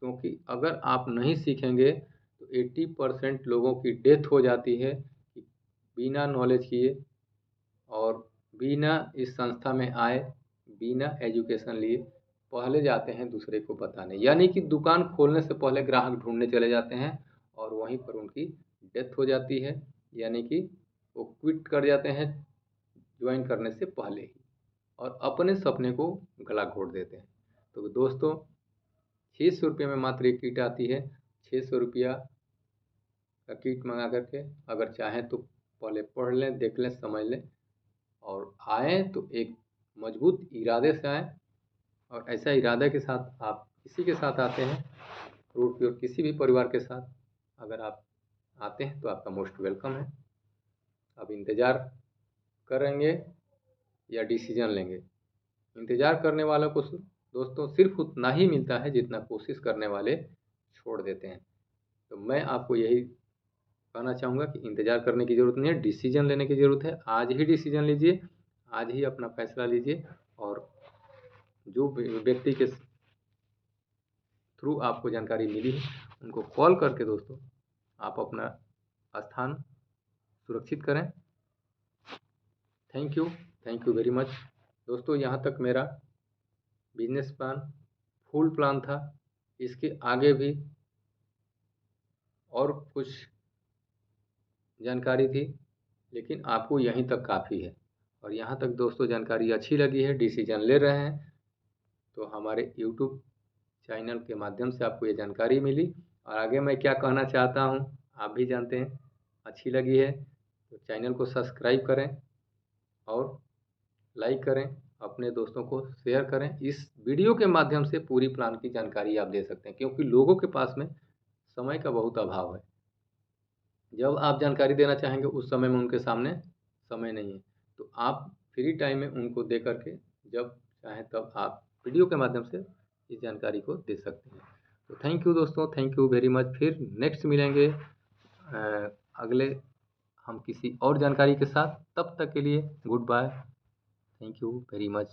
क्योंकि अगर आप नहीं सीखेंगे तो 80% लोगों की डेथ हो जाती है कि बिना नॉलेज किए और बिना इस संस्था में आए, बिना एजुकेशन लिए पहले जाते हैं दूसरे को बताने, यानी कि दुकान खोलने से पहले ग्राहक ढूंढने चले जाते हैं और वहीं पर उनकी डेथ हो जाती है, यानी कि वो क्विट कर जाते हैं ज्वाइन करने से पहले ही और अपने सपने को गला घोट देते हैं। तो दोस्तों 600 रुपये में मात्र एक किट आती है। 600 रुपया का किट मंगा करके अगर चाहें तो पहले पढ़ लें, देख लें, समझ लें और आएँ तो एक मजबूत इरादे से आएँ। और ऐसा इरादे के साथ आप किसी के साथ आते हैं, रोड पे और किसी भी परिवार के साथ अगर आप आते हैं तो आपका मोस्ट वेलकम है। अब इंतज़ार करेंगे या डिसीजन लेंगे। इंतज़ार करने वालों को दोस्तों सिर्फ उतना ही मिलता है जितना कोशिश करने वाले छोड़ देते हैं। तो मैं आपको यही कहना चाहूँगा कि इंतज़ार करने की ज़रूरत नहीं है, डिसीजन लेने की ज़रूरत है। आज ही डिसीजन लीजिए, आज ही अपना फैसला लीजिए और जो व्यक्ति के थ्रू आपको जानकारी मिली है उनको कॉल करके दोस्तों आप अपना स्थान सुरक्षित करें। थैंक यू वेरी मच दोस्तों। यहाँ तक मेरा बिजनेस प्लान फुल प्लान था। इसके आगे भी और कुछ जानकारी थी लेकिन आपको यहीं तक काफ़ी है और यहाँ तक दोस्तों जानकारी अच्छी लगी है, डिसीजन ले रहे हैं तो हमारे यूट्यूब चैनल के माध्यम से आपको ये जानकारी मिली और आगे मैं क्या कहना चाहता हूँ आप भी जानते हैं। अच्छी लगी है तो चैनल को सब्सक्राइब करें और लाइक करें, अपने दोस्तों को शेयर करें। इस वीडियो के माध्यम से पूरी प्लान की जानकारी आप दे सकते हैं क्योंकि लोगों के पास में समय का बहुत अभाव है। जब आप जानकारी देना चाहेंगे उस समय में उनके सामने समय नहीं है, तो आप फ्री टाइम में उनको दे करके जब चाहें तब आप वीडियो के माध्यम से इस जानकारी को दे सकते हैं। तो थैंक यू दोस्तों, थैंक यू वेरी मच। फिर नेक्स्ट मिलेंगे अगले हम किसी और जानकारी के साथ। तब तक के लिए goodbye, thank you very much.